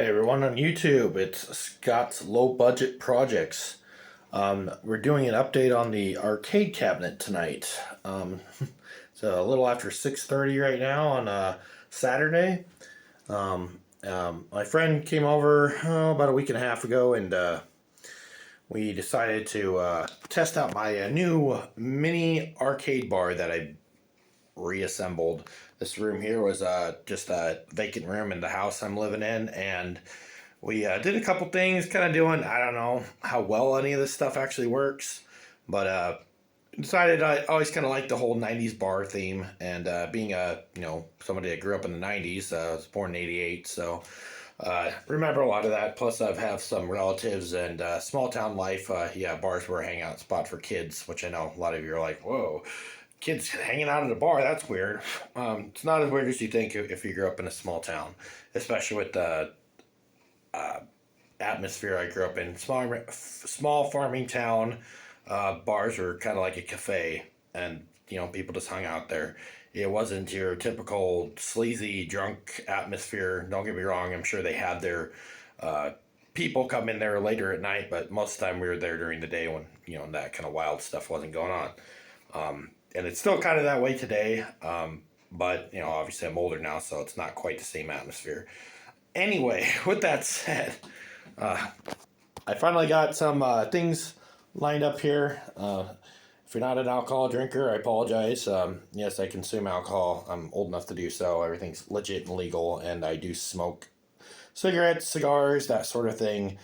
Hey everyone on YouTube, it's Scott's Low Budget Projects. We're doing an update on the arcade cabinet tonight. It's a little after 6:30 right now on Saturday. My friend came over about a week and a half ago, and we decided to test out my new mini arcade bar that I reassembled. This room here was just a vacant room in the house I'm living in, and we did a couple things, kind of doing, I don't know how well any of this stuff actually works, but decided I always kind of like the whole 90s bar theme, and being somebody that grew up in the 90s, I was born in 88, so remember a lot of that. Plus I have some relatives and small town life. Bars were a hangout spot for kids, which I know a lot of you are like, whoa, kids hanging out at a bar, that's weird. It's not as weird as you think if you grew up in a small town, especially with the atmosphere I grew up in. Small farming town. Bars were kind of like a cafe, and people just hung out there. It wasn't your typical sleazy drunk atmosphere. Don't get me wrong, I'm sure they had their people come in there later at night, but most of the time we were there during the day when that kind of wild stuff wasn't going on. And it's still kind of that way today, but obviously I'm older now, so it's not quite the same atmosphere. Anyway, with that said, I finally got some things lined up here. If you're not an alcohol drinker, I apologize. Yes, I consume alcohol. I'm old enough to do so. Everything's legit and legal, and I do smoke cigarettes, cigars, that sort of thing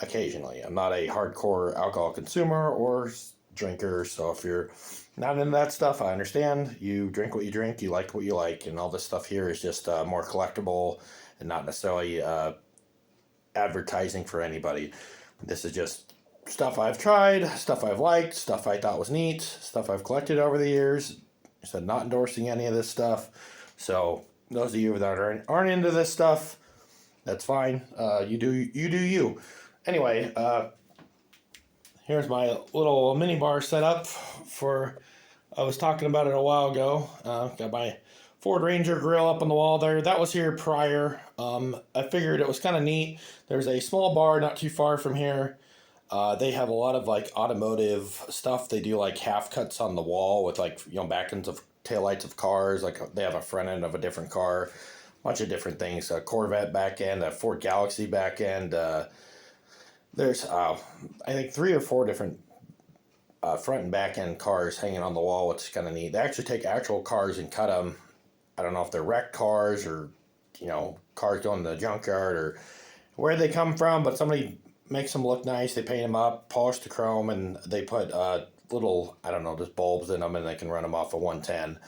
occasionally. I'm not a hardcore alcohol consumer or drinker, so if you're not into that stuff, I understand. You drink what you drink, you like what you like, and all this stuff here is just more collectible and not necessarily advertising for anybody. This is just stuff I've tried, stuff I've liked, stuff I thought was neat, stuff I've collected over the years. So not endorsing any of this stuff. So those of you that aren't into this stuff, that's fine. You do you. Anyway, here's my little mini bar set up for. I was talking about it a while ago. Got my Ford Ranger grill up on the wall there. That was here prior. I figured it was kind of neat. There's a small bar not too far from here. They have a lot of like automotive stuff. They do like half cuts on the wall with like back ends of taillights of cars. Like they have a front end of a different car, bunch of different things. A Corvette back end, a Ford Galaxy back end. There's I think 3 or 4 different front and back end cars hanging on the wall, which is kind of neat. They actually take actual cars and cut them. I don't know if they're wrecked cars or cars going to the junkyard or where they come from, but somebody makes them look nice. They paint them up, polish the chrome, and they put little, I don't know, just bulbs in them, and they can run them off a 110.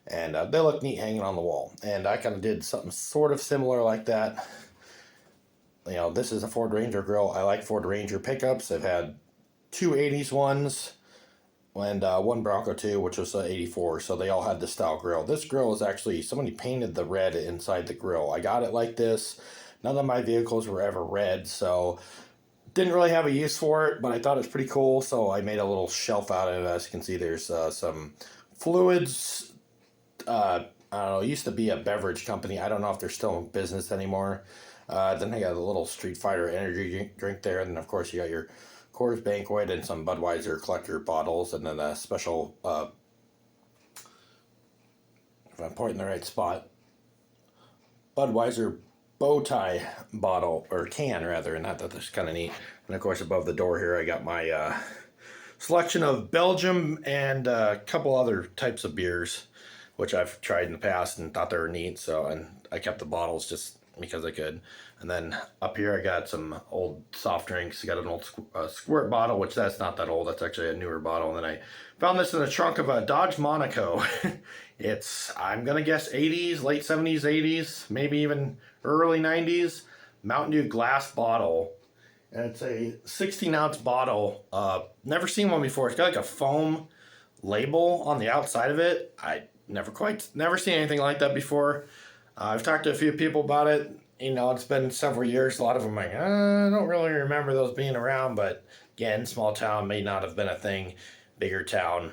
And they look neat hanging on the wall. And I kind of did something sort of similar like that. This is a Ford Ranger grill. I like Ford Ranger pickups. I've had 2 80s ones and one Bronco 2, which was 84. So they all had this style grill. This grill is actually, somebody painted the red inside the grill. I got it like this. None of my vehicles were ever red, so didn't really have a use for it, but I thought it was pretty cool, so I made a little shelf out of it. As you can see, there's some fluids. I don't know, it used to be a beverage company. I don't know if they're still in business anymore. Then they got a little Street Fighter energy drink there, and then of course you got your Coors Banquet and some Budweiser collector bottles, and then a special, if I'm pointing the right spot, Budweiser bow tie bottle, or can rather, and that's kind of neat. And of course above the door here I got my selection of Belgium and a couple other types of beers, which I've tried in the past and thought they were neat, and I kept the bottles just because I could. And then up here I got some old soft drinks. I got an old squirt bottle, which that's not that old, that's actually a newer bottle. And then I found this in the trunk of a Dodge Monaco. It's, I'm gonna guess 80s, late 70s, 80s, maybe even early 90s Mountain Dew glass bottle, and it's a 16-ounce bottle. Never seen one before. It's got like a foam label on the outside of it. I never seen anything like that before. I've talked to a few people about it. It's been several years. A lot of them are like, I don't really remember those being around, but again, small town, may not have been a thing. Bigger town,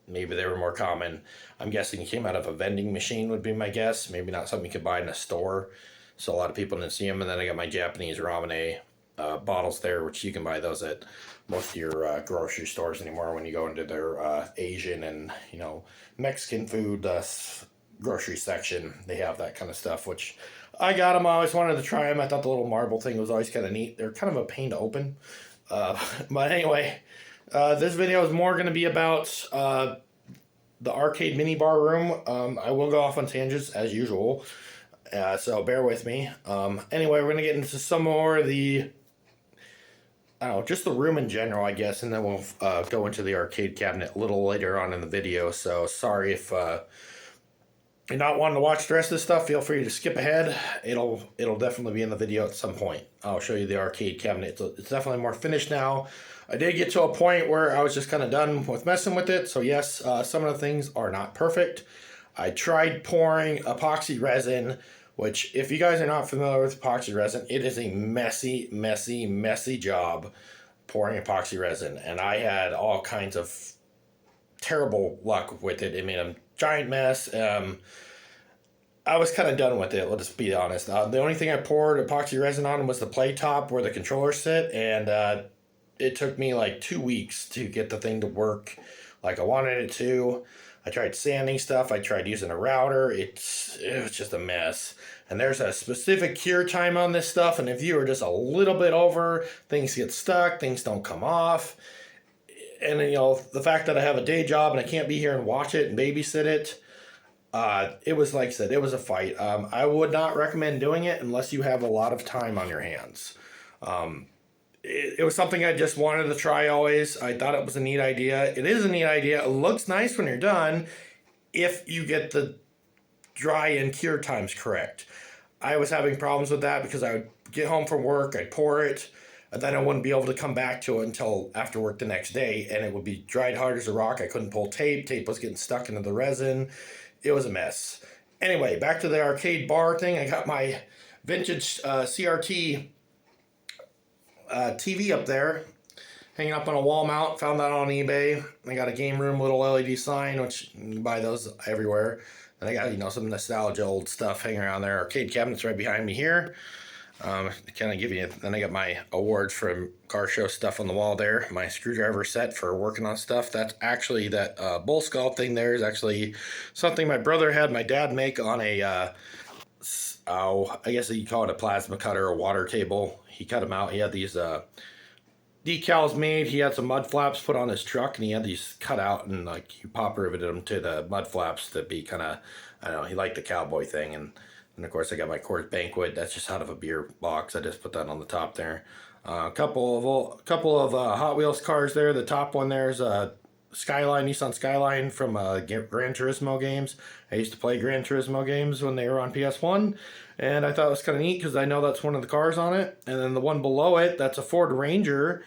maybe they were more common. I'm guessing it came out of a vending machine would be my guess. Maybe not something you could buy in a store. so a lot of people didn't see them. And then I got my Japanese ramen bottles there, which you can buy those at most of your grocery stores anymore when you go into their Asian and, you know, Mexican food grocery section. They have that kind of stuff, which I got them. I always wanted to try them. I thought the little marble thing was always kind of neat. They're kind of a pain to open. But anyway, this video is more going to be about the arcade mini bar room. I will go off on tangents as usual, so bear with me. Anyway, we're going to get into some more of the, I don't know, just the room in general, I guess, and then we'll go into the arcade cabinet a little later on in the video. So sorry if you're not wanting to watch the rest of this stuff. Feel free to skip ahead. It'll definitely be in the video at some point. I'll show you the arcade cabinet. It's definitely more finished now. I did get to a point where I was just kind of done with messing with it. So yes, some of the things are not perfect. I tried pouring epoxy resin, which if you guys are not familiar with epoxy resin, it is a messy, messy, messy job pouring epoxy resin. And I had all kinds of terrible luck with it. It made a giant mess. I was kind of done with it, let's be honest. The only thing I poured epoxy resin on was the play top where the controllers sit, and it took me like 2 weeks to get the thing to work like I wanted it to. I tried sanding stuff. I tried using a router. It was just a mess. And there's a specific cure time on this stuff, and if you are just a little bit over, things get stuck, things don't come off. And you know, the fact that I have a day job and I can't be here and watch it and babysit it, it was, like I said, it was a fight. I would not recommend doing it unless you have a lot of time on your hands. It was something I just wanted to try always. I thought it was a neat idea. It is a neat idea. It looks nice when you're done if you get the dry and cure times correct. I was having problems with that because I would get home from work, I'd pour it, and then I wouldn't be able to come back to it until after work the next day, and it would be dried hard as a rock. I couldn't pull tape. Tape was getting stuck into the resin. It was a mess. Anyway, back to the arcade bar thing. I got my vintage CRT TV up there, hanging up on a wall mount. Found that on eBay. I got a game room little LED sign, which you can buy those everywhere. And I got, you know, some nostalgia old stuff hanging around there. Arcade cabinets right behind me here. Kind of give you, then I got my awards from car show stuff on the wall there. My screwdriver set for working on stuff. That's actually, that bull skull thing there is actually something my brother had my dad make on a, I guess you call it a plasma cutter, a water table. He cut them out. He had these decals made. He had some mud flaps put on his truck, and he had these cut out, and like he pop riveted them to the mud flaps to be kind of, I don't know, he liked the cowboy thing. And of course I got my Coors Banquet. That's just out of a beer box. I just put that on the top there. A couple of Hot Wheels cars there. The top one there is a Nissan Skyline from Gran Turismo games. I used to play Gran Turismo games when they were on PS1, and I thought it was kind of neat because I know that's one of the cars on it. And then the one below it, that's a Ford Ranger.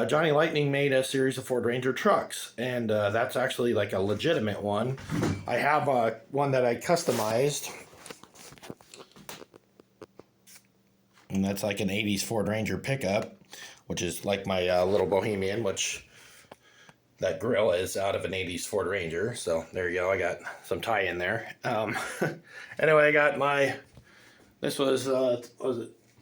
Johnny Lightning made a series of Ford Ranger trucks, and that's actually like a legitimate one. I have one that I customized, and that's like an 80s Ford Ranger pickup, which is like my little Bohemian, which that grill is out of an 80s Ford Ranger. So there you go. I got some tie in there. Anyway, I got my, this was it,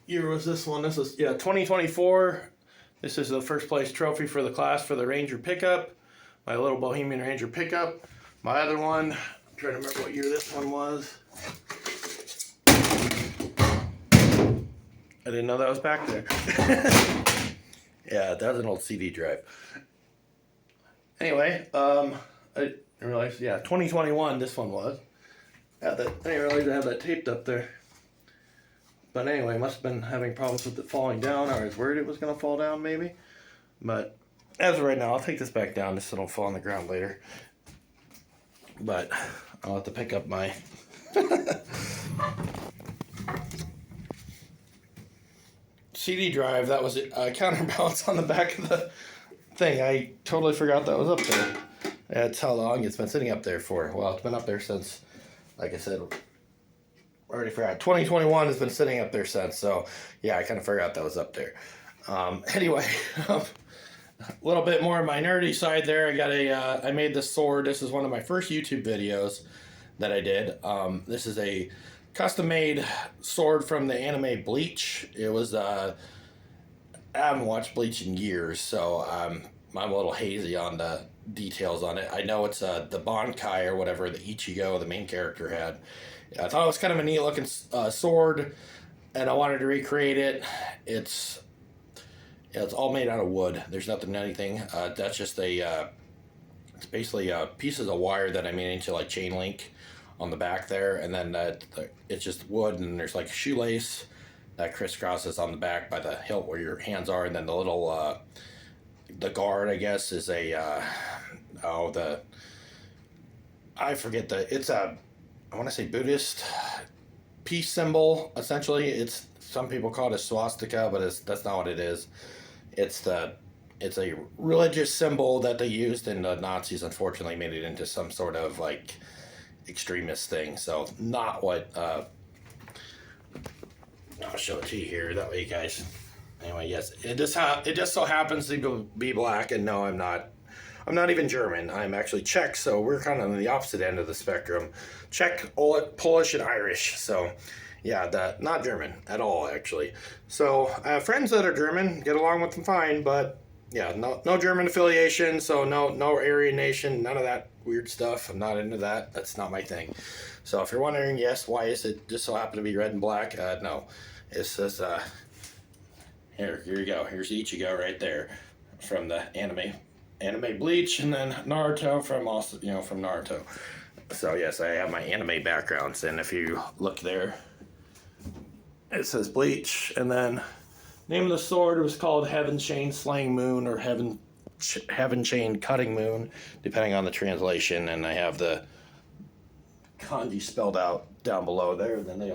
year was this one? This was, yeah, 2024. This is the first place trophy for the class for the Ranger pickup. My little Bohemian Ranger pickup. My other one, I'm trying to remember what year this one was. I didn't know that was back there. Yeah, that was an old CD drive. Anyway, I didn't realize, yeah, 2021 this one was. I didn't realize I had that taped up there. But anyway, must have been having problems with it falling down, or I was worried it was going to fall down maybe. But as of right now, I'll take this back down just so it don't fall on the ground later. But I'll have to pick up my CD drive. That was a counterbalance on the back of the thing. I totally forgot that was up there. That's how long it's been sitting up there for. Well, it's been up there since, like I said, I already forgot. 2021 has been sitting up there since. So yeah, I kind of forgot that was up there. Anyway, a little bit more of my nerdy side there. I got I made this sword. This is one of my first YouTube videos that I did. This is a custom made sword from the anime Bleach. It was I haven't watched Bleach in years, so I'm a little hazy on the details on it. I know it's the Bankai or whatever that Ichigo, the main character, had. I thought it was kind of a neat looking sword, and I wanted to recreate it. It's all made out of wood. There's nothing anything. That's just it's basically pieces of wire that I made into like chain link on the back there, and then it's just wood, and there's like shoelace that crisscrosses on the back by the hilt where your hands are, and then the little the guard, I guess, is I forget I want to say Buddhist peace symbol. Essentially, some people call it a swastika, but that's not what it is. It's a religious symbol that they used, and the Nazis unfortunately made it into some sort of like extremist thing. So not what. I'll show it to you here. That way, you guys. Anyway, yes, it just so happens to be black, and no, I'm not. I'm not even German. I'm actually Czech, so we're kind of on the opposite end of the spectrum. Czech, Polish, and Irish. So, yeah, not German at all, actually. So I have friends that are German, get along with them fine, but yeah, no German affiliation, so no Aryan nation, none of that weird stuff. I'm not into that. That's not my thing. So if you're wondering, yes, why is it just so happen to be red and black? No, it's just here you go. Here's Ichigo right there from the anime Bleach, and then Naruto from Naruto. So yes, I have my anime backgrounds, and if you look there, it says Bleach, and then name of the sword was called Heaven Chain Slaying Moon, or Heaven Chain Cutting Moon, depending on the translation. And I have the kanji spelled out down below there. And then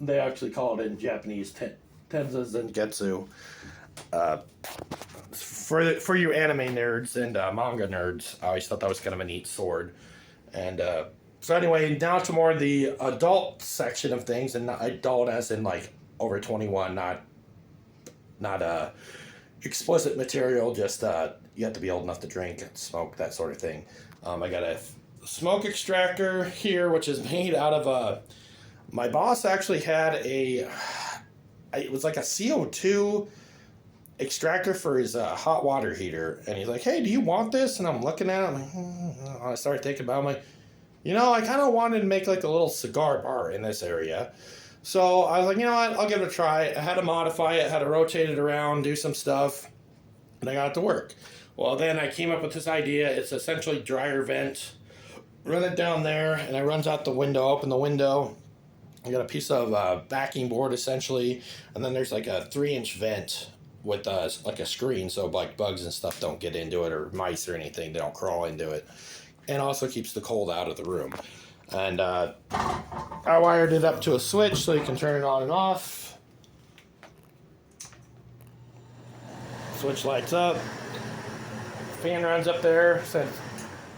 they actually call it in Japanese Tenza Zengetsu. For you anime nerds and manga nerds, I always thought that was kind of a neat sword. And so anyway, now to more the adult section of things, and not adult as in like over 21, not explicit material, just you have to be old enough to drink and smoke, that sort of thing. I got a smoke extractor here, which is made out of my boss actually had it was like a CO2 extractor for his hot water heater, and he's like, hey, do you want this? And I'm looking at it, I'm like, I started thinking about it. I'm like, I kind of wanted to make like a little cigar bar in this area. So I was like, you know what, I'll give it a try. I had to modify it, had to rotate it around, do some stuff, and I got it to work. Well, then I came up with this idea. It's essentially dryer vent. Run it down there, and it runs out the window, open the window. I got a piece of backing board, essentially, and then there's like a 3-inch vent with like a screen, so like bugs and stuff don't get into it, or mice or anything, they don't crawl into it. And also keeps the cold out of the room. And I wired it up to a switch so you can turn it on and off. Switch lights up. Fan runs up there. So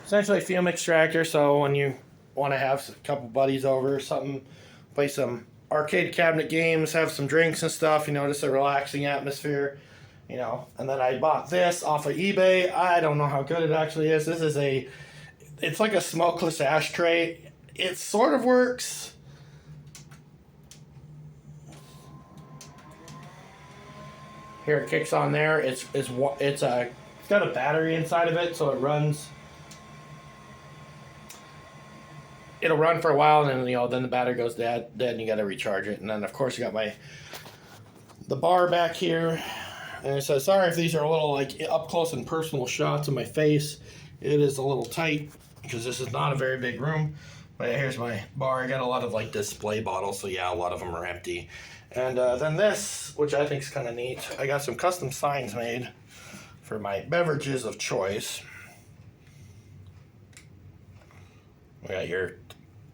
essentially a fume extractor, so when you want to have a couple buddies over or something, play some arcade cabinet games, have some drinks and stuff, just a relaxing atmosphere, And then I bought this off of eBay. I don't know how good it actually is. It's like a smokeless ashtray. It sort of works. Here it kicks on there. It's got a battery inside of it, so it runs. It'll run for a while, and then the battery goes dead, and you got to recharge it. And then of course you got the bar back here, and it says, sorry if these are a little like up close and personal shots of my face. It is a little tight because this is not a very big room. But here's my bar. I got a lot of like display bottles, so yeah, a lot of them are empty. And then this, which I think is kind of neat, I got some custom signs made for my beverages of choice. We got your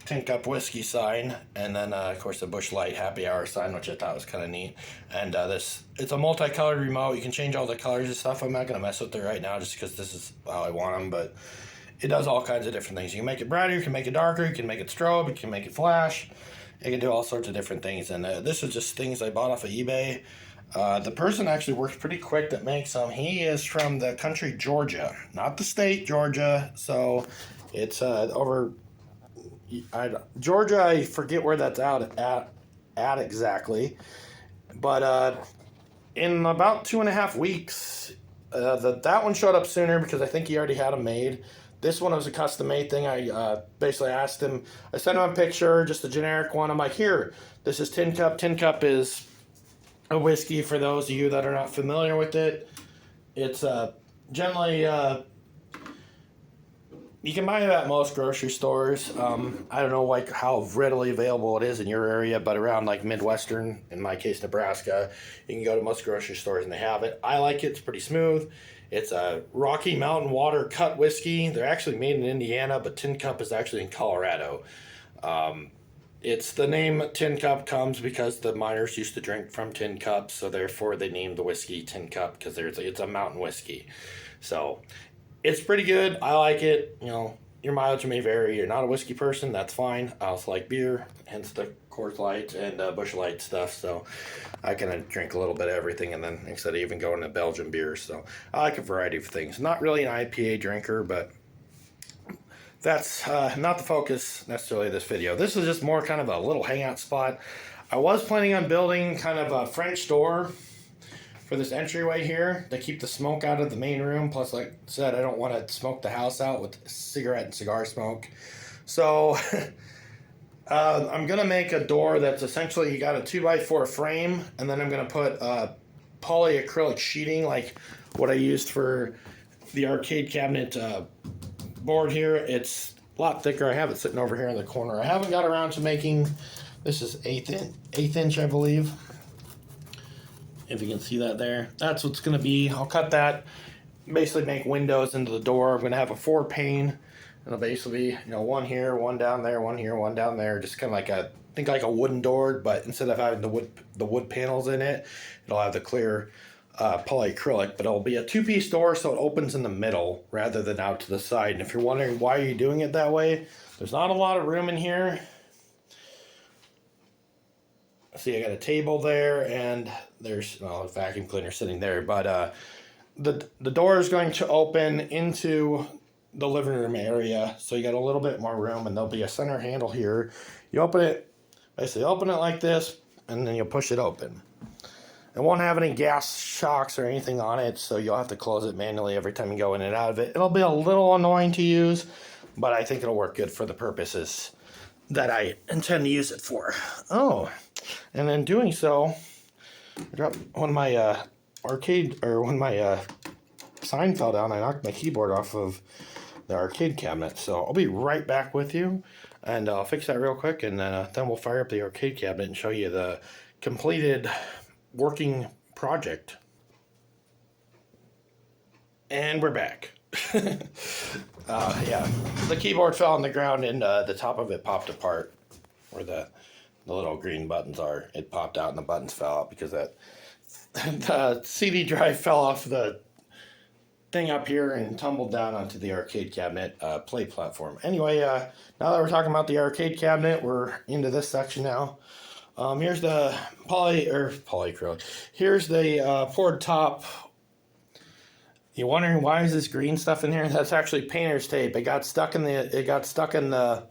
tin cup whiskey sign, and then of course the Busch Light happy hour sign, which I thought was kind of neat. And it's a multicolored remote. You can change all the colors and stuff. I'm not gonna mess with it right now just because this is how I want them, but it does all kinds of different things. You can make it brighter, you can make it darker, you can make it strobe, you can make it flash. You can do all sorts of different things. And this is just things I bought off of eBay. The person actually works pretty quick that makes them. He is from the country Georgia, not the state Georgia. So it's over, Georgia, I forget where that's out at exactly, but in about 2.5 weeks, that one showed up sooner because I think he already had them made. This one was a custom made thing. I basically asked him, I sent him a picture, just a generic one. I'm like, here, this is Tin Cup. Tin Cup is a whiskey for those of you that are not familiar with it. It's generally, you can buy it at most grocery stores. I don't know like how readily available it is in your area, but around like Midwestern, in my case, Nebraska, you can go to most grocery stores and they have it. I like it. It's pretty smooth. It's a Rocky Mountain Water cut whiskey. They're actually made in Indiana, but Tin Cup is actually in Colorado. It's the name Tin Cup comes because the miners used to drink from tin cups, so therefore they named the whiskey Tin Cup because it's a mountain whiskey. So it's pretty good. I like it. You know, your mileage may vary. You're not a whiskey person, that's fine. I also like beer, hence the Coors Light and Busch Light stuff. So I can drink a little bit of everything, and then instead of even going to Belgian beers. So I like a variety of things. Not really an IPA drinker, but that's not the focus necessarily of this video. This is just more kind of a little hangout spot. I was planning on building kind of a French door for this entryway here to keep the smoke out of the main room. Plus, like I said, I don't want to smoke the house out with cigarette and cigar smoke. So I'm going to make a door that's essentially, you got a 2x4 frame, and then I'm going to put polyacrylic sheeting like what I used for the arcade cabinet board here. It's a lot thicker. I have it sitting over here in the corner. I haven't got around to making, this is eighth inch, I believe. If you can see that there, that's what's going to be. I'll cut that, basically make windows into the door. I'm going to have a 4-pane, and it'll basically be, you know, one here, one down there, one here, one down there, just kind of like a, think like a wooden door, but instead of having the wood panels in it, it'll have the clear polyacrylic, but it'll be a 2-piece door, so it opens in the middle rather than out to the side. And if you're wondering why are you doing it that way, there's not a lot of room in here. See, I got a table there, and there's a vacuum cleaner sitting there. But the door is going to open into the living room area, so you got a little bit more room, and there'll be a center handle here. You open it, basically open it like this, and then you'll push it open. It won't have any gas shocks or anything on it, so you'll have to close it manually every time you go in and out of it. It'll be a little annoying to use, but I think it'll work good for the purposes that I intend to use it for. Oh, and in doing so, I dropped one of my sign fell down. I knocked my keyboard off of the arcade cabinet. So I'll be right back with you, and I'll fix that real quick, and then we'll fire up the arcade cabinet and show you the completed working project. And we're back. Yeah, the keyboard fell on the ground, and the top of it popped apart where the little green buttons are. It popped out and the buttons fell out because the CD drive fell off the thing up here and tumbled down onto the arcade cabinet play platform. Anyway, now that we're talking about the arcade cabinet, we're into this section now. Here's the polyacrylic. Here's the poured top. You're wondering why is this green stuff in here? That's actually painter's tape. It got stuck in the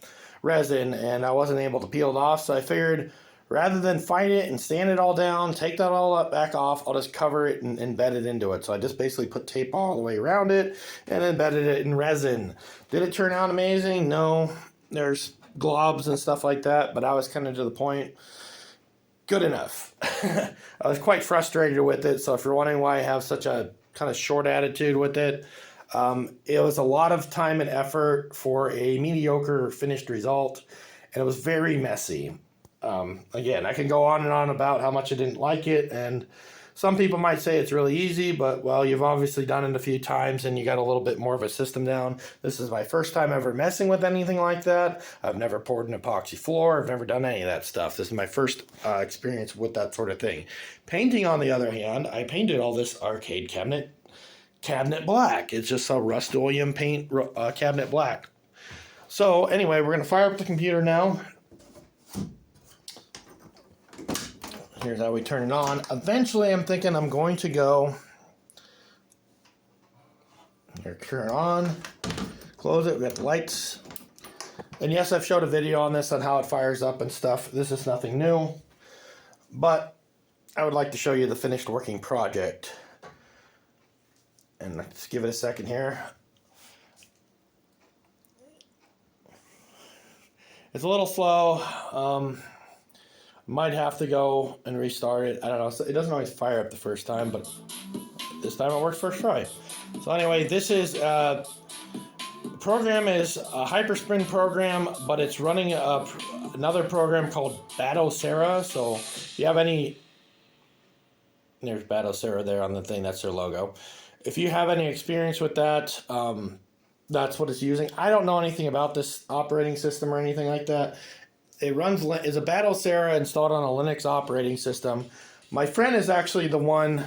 resin, and I wasn't able to peel it off. So I figured rather than fight it and sand it all down, take that all back off, I'll just cover it and embed it into it. So I just basically put tape all the way around it and embedded it in resin. Did it turn out amazing? No. There's globs and stuff like that, but I was kind of to the point. Good enough. I was quite frustrated with it. So if you're wondering why I have such a kind of short attitude with it, it was a lot of time and effort for a mediocre finished result, and it was very messy. Again, I can go on and on about how much I didn't like it, and some people might say it's really easy, but well, you've obviously done it a few times and you got a little bit more of a system down. This is my first time ever messing with anything like that. I've never poured an epoxy floor. I've never done any of that stuff. This is my first experience with that sort of thing. Painting, on the other hand, I painted all this arcade cabinet black. It's just a Rust-Oleum paint cabinet black. So anyway, we're going to fire up the computer now. Here's how we turn it on. Eventually, I'm thinking I'm going to go here, turn it on, close it. We got the lights And yes, I've showed a video on this on how it fires up and stuff. This is nothing new. But I would like to show you the finished working project. And let's give it a second here. It's a little slow. Might have to go and restart it. I don't know. It doesn't always fire up the first time, but this time it works first try. So anyway, this is the program is a Hypersprint program, but it's running another program called Batocera. So if you have any, there's Batocera there on the thing. That's their logo. If you have any experience with that, that's what it's using. I don't know anything about this operating system or anything like that. It runs is a Batocera installed on a Linux operating system. My friend is actually the one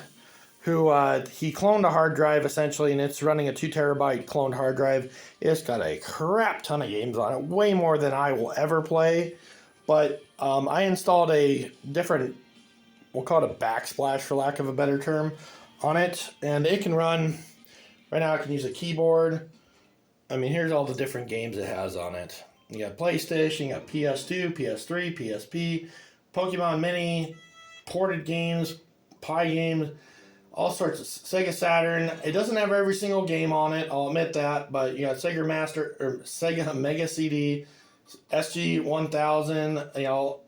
who he cloned a hard drive essentially, and it's running a 2 terabyte cloned hard drive. It's got a crap ton of games on it, way more than I will ever play. But I installed a different, we'll call it a backsplash for lack of a better term, on it, and it can run. Right now, I can use a keyboard. I mean, here's all the different games it has on it. You got PlayStation, you got PS2, PS3, PSP, Pokemon Mini, ported games, Pi games, all sorts of Sega Saturn. It doesn't have every single game on it, I'll admit that, but you got Sega Master or Sega Mega CD, SG-1000, you know,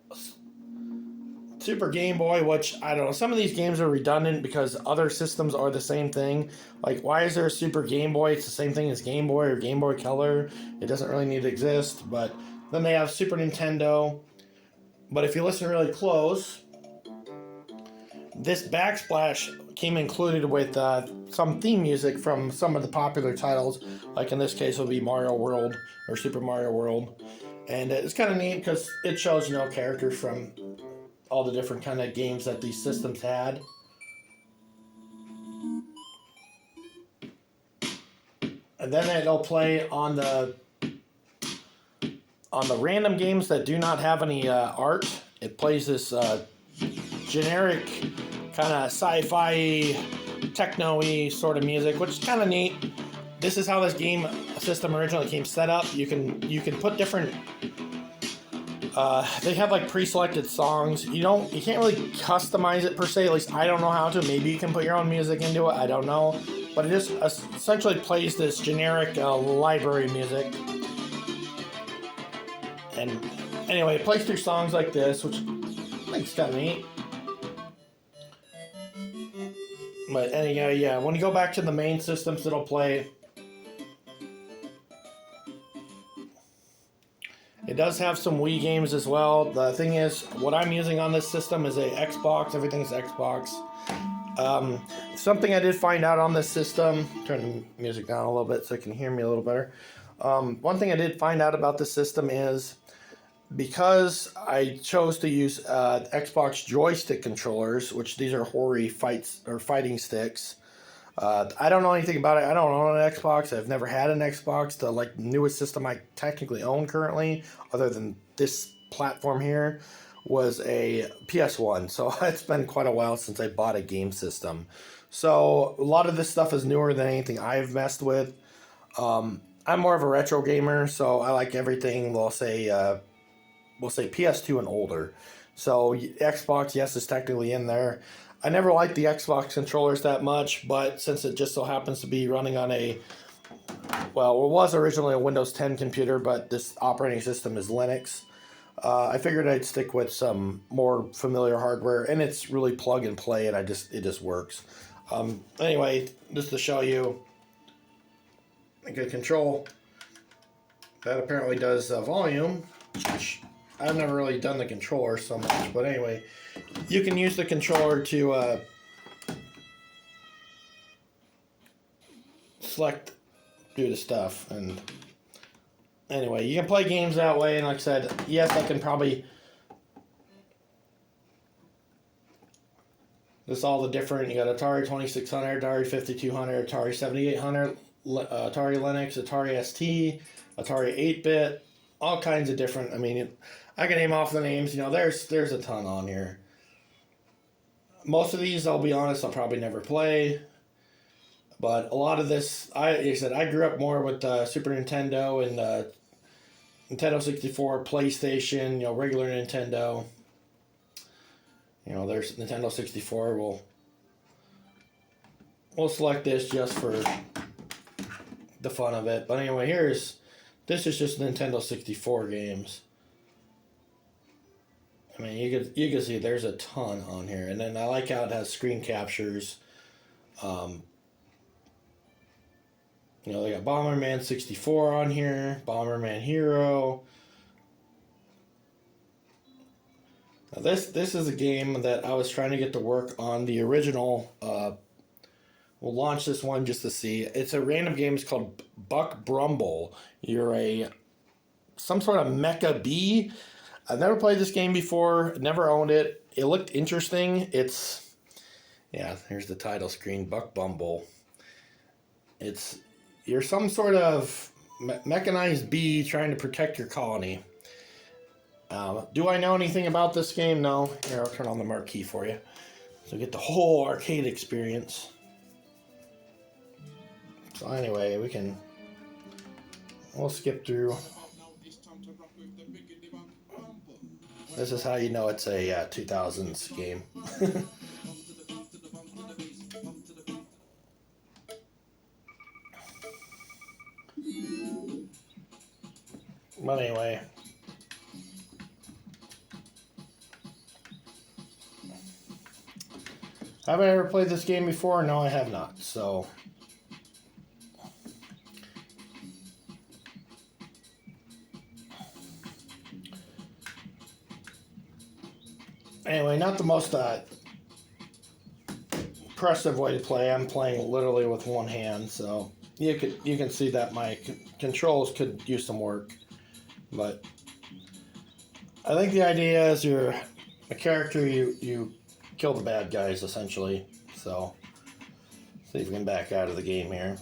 Super Game Boy, which I don't know. Some of these games are redundant because other systems are the same thing. Like, why is there a Super Game Boy? It's the same thing as Game Boy or Game Boy Color. It doesn't really need to exist. But then they have Super Nintendo. But if you listen really close, this backsplash came included with some theme music from some of the popular titles. Like in this case, it'll be Mario World or Super Mario World. And it's kind of neat because it shows, you know, characters from all the different kind of games that these systems had. And then it'll play on the random games that do not have any art. It plays this generic kind of sci-fi, techno-y sort of music, which is kind of neat. This is how this game system originally came set up. You can put different. They have like pre-selected songs. You can't really customize it per se. At least I don't know how to. Maybe you can put your own music into it. I don't know. But it just essentially plays this generic library music. And anyway, it plays through songs like this, which I think is kind of neat. But anyway, yeah, when you go back to the main systems, it'll play. It does have some Wii games as well. The thing is, what I'm using on this system is a Xbox. Everything's Xbox. Something I did find out on this system, turn the music down a little bit so you can hear me a little better. One thing I did find out about the system is because I chose to use Xbox joystick controllers, which these are Hori fighting sticks. I don't know anything about it. I don't own an Xbox. I've never had an Xbox. The newest system I technically own currently, other than this platform here, was a PS1. So it's been quite a while since I bought a game system. So a lot of this stuff is newer than anything I've messed with. I'm more of a retro gamer, so I like everything. We'll say PS2 and older. So Xbox, yes, is technically in there. I never liked the Xbox controllers that much, but since it just so happens to be running on it was originally a Windows 10 computer, but this operating system is Linux. I figured I'd stick with some more familiar hardware, and it's really plug and play, and it just works. Anyway, just to show you, I can control. That apparently does volume, which I've never really done the controller so much, but anyway, you can use the controller to do the stuff. And anyway, you can play games that way, and like I said, yes, I can probably. This all the different. You got Atari 2600, Atari 5200, Atari 7800, Atari Linux, Atari ST, Atari 8-bit, all kinds of different. I mean, I can name off the names. You know, there's a ton on here. Most of these, I'll be honest, I'll probably never play. But a lot of this, like I said, I grew up more with Super Nintendo and Nintendo 64, PlayStation, regular Nintendo. There's Nintendo 64. We'll select this just for the fun of it. But anyway, this is just Nintendo 64 games. I mean, you can see there's a ton on here, and then I like how it has screen captures. They got Bomberman 64 on here, Bomberman Hero. Now this is a game that I was trying to get to work on the original. We'll launch this one just to see. It's a random game. It's called Buck Brumble. You're some sort of mecha bee. I've never played this game before. Never owned it. It looked interesting. Here's the title screen. Buck Bumble. You're some sort of mechanized bee trying to protect your colony. Do I know anything about this game? No. Here, I'll turn on the marquee for you. So get the whole arcade experience. So anyway, we'll skip through. This is how you know it's a 2000s game. But anyway. Have I ever played this game before? No, I have not. So anyway, not the most impressive way to play. I'm playing literally with one hand, so you can see that my controls could use some work. But I think the idea is you're a character, you kill the bad guys essentially. So see if we can back out of the game here.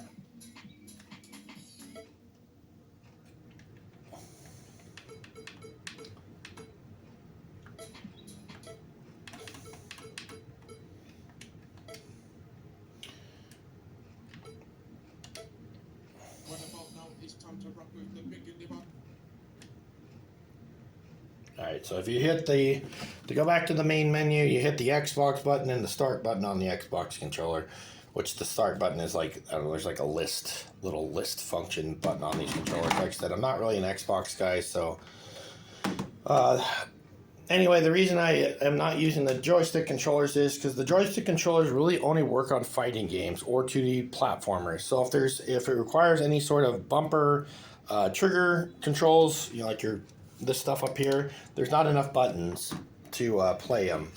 Alright, so if you hit to go back to the main menu, you hit the Xbox button and the start button on the Xbox controller, which the start button is like, I don't know, there's like a little list function button on these controllers. Like I said, I'm not really an Xbox guy, so anyway, the reason I am not using the joystick controllers is because the joystick controllers really only work on fighting games or 2D platformers. So if it requires any sort of bumper, trigger controls, like this stuff up here, there's not enough buttons to play them.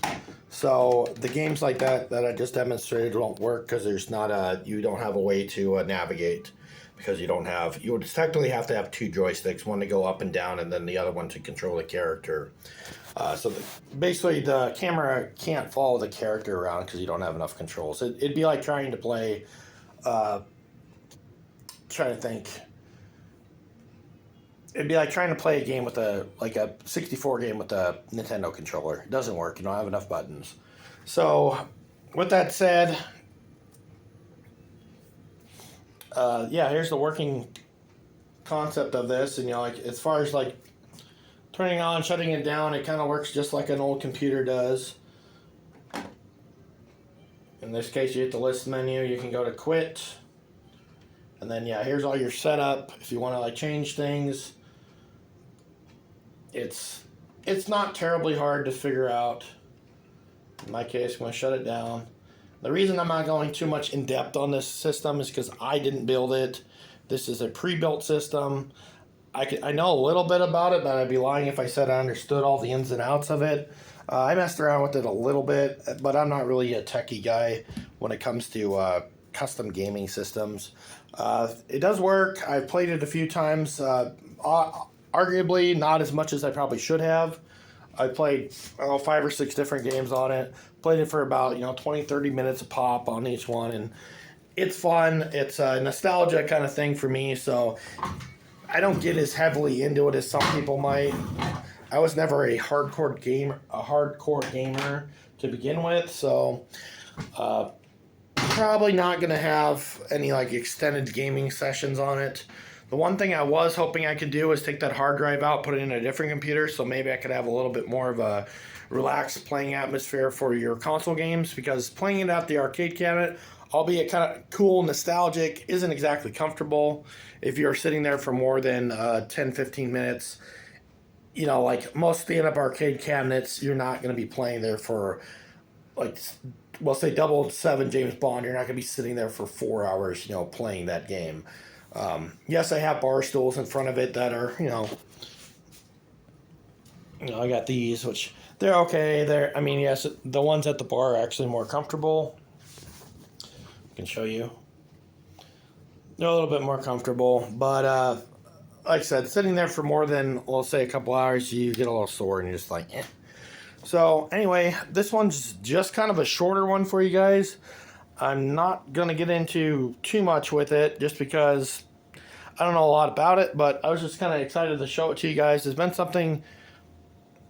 So the games like that I just demonstrated won't work because you don't have a way to navigate, because you would technically have to have two joysticks, one to go up and down and then the other one to control the character. Basically the camera can't follow the character around because you don't have enough controls. It'd be like trying to play, it'd be like trying to play a game with a 64 game with a Nintendo controller. It doesn't work. You don't have enough buttons. So, with that said, here's the working concept of this. And as far as turning on, shutting it down, it kind of works just like an old computer does. In this case, you hit the list menu. You can go to quit. And then, here's all your setup. If you want to change things. It's not terribly hard to figure out. In my case, I'm going to shut it down. The reason I'm not going too much in depth on this system is because I didn't build it. This is a pre-built system. I know a little bit about it, but I'd be lying if I said I understood all the ins and outs of it. I messed around with it a little bit, but I'm not really a techie guy when it comes to custom gaming systems. It does work. I've played it a few times. Arguably not as much as I probably should have. I played 5 or 6 different games on it. Played it for about 20-30 minutes a pop on each one, and it's fun. It's a nostalgia kind of thing for me, so I don't get as heavily into it as some people might. I was never a hardcore gamer to begin with, so probably not going to have any extended gaming sessions on it. The one thing I was hoping I could do is take that hard drive out, put it in a different computer, so maybe I could have a little bit more of a relaxed playing atmosphere for your console games, because playing it at the arcade cabinet, albeit kind of cool, nostalgic, isn't exactly comfortable if you're sitting there for more than 10-15 minutes. You know, like most stand-up arcade cabinets, you're not going to be playing there for, like, well, say 007 James Bond, you're not going to be sitting there for 4 hours, playing that game. Yes, I have bar stools in front of it that are, I got these, which they're okay. I mean, yes, the ones at the bar are actually more comfortable. I can show you. They're a little bit more comfortable, but like I said, sitting there for more than, let's say, a couple hours, you get a little sore and you're just like, eh. So anyway, this one's just kind of a shorter one for you guys. I'm not going to get into too much with it just because I don't know a lot about it, but I was just kind of excited to show it to you guys. It's been something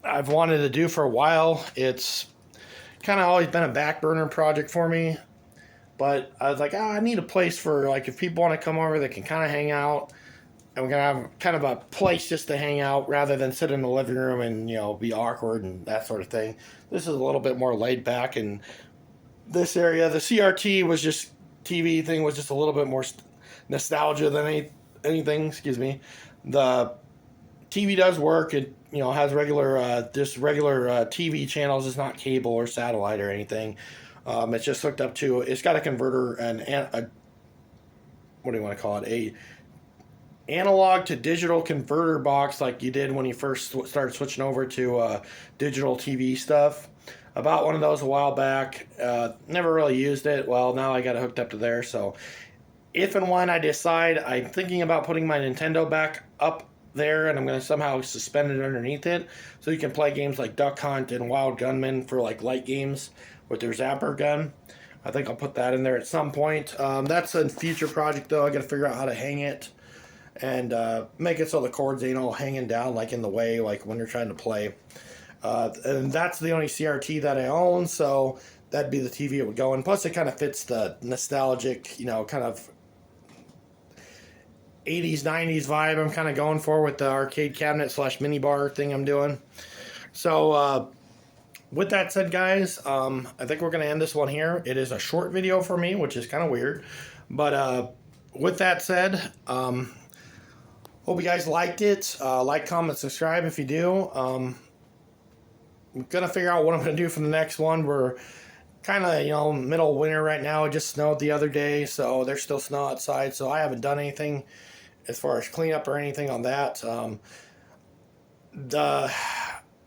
I've wanted to do for a while. It's kind of always been a back burner project for me, but I was like, I need a place for, like, if people want to come over, they can kind of hang out, and we're going to have kind of a place just to hang out rather than sit in the living room and, be awkward and that sort of thing. This is a little bit more laid back, and this area, the CRT was just, TV thing was just a little bit more nostalgia than anything, excuse me. The TV does work. It has regular TV channels. It's not cable or satellite or anything. It's just hooked up to. It's got a converter and a what do you want to call it? A analog to digital converter box, like you did when you first started switching over to digital TV stuff. About one of those a while back. Never really used it. Well, now I got it hooked up to there. So if and when I decide, I'm thinking about putting my Nintendo back up there, and I'm going to somehow suspend it underneath it so you can play games like Duck Hunt and Wild Gunman for, like, light games with their zapper gun. I think I'll put that in there at some point. That's a future project, though. I got to figure out how to hang it and make it so the cords ain't all hanging down, like, in the way, like when you're trying to play. And that's the only CRT that I own, so that'd be the TV it would go in. Plus, it kind of fits the nostalgic, kind of 80s, 90s vibe I'm kind of going for with the arcade cabinet / mini bar thing I'm doing. So, with that said, guys, I think we're going to end this one here. It is a short video for me, which is kind of weird. But with that said, hope you guys liked it. Like, comment, subscribe if you do. I'm going to figure out what I'm going to do for the next one. We're kind of, middle of winter right now. It just snowed the other day, so there's still snow outside. So I haven't done anything as far as cleanup or anything on that.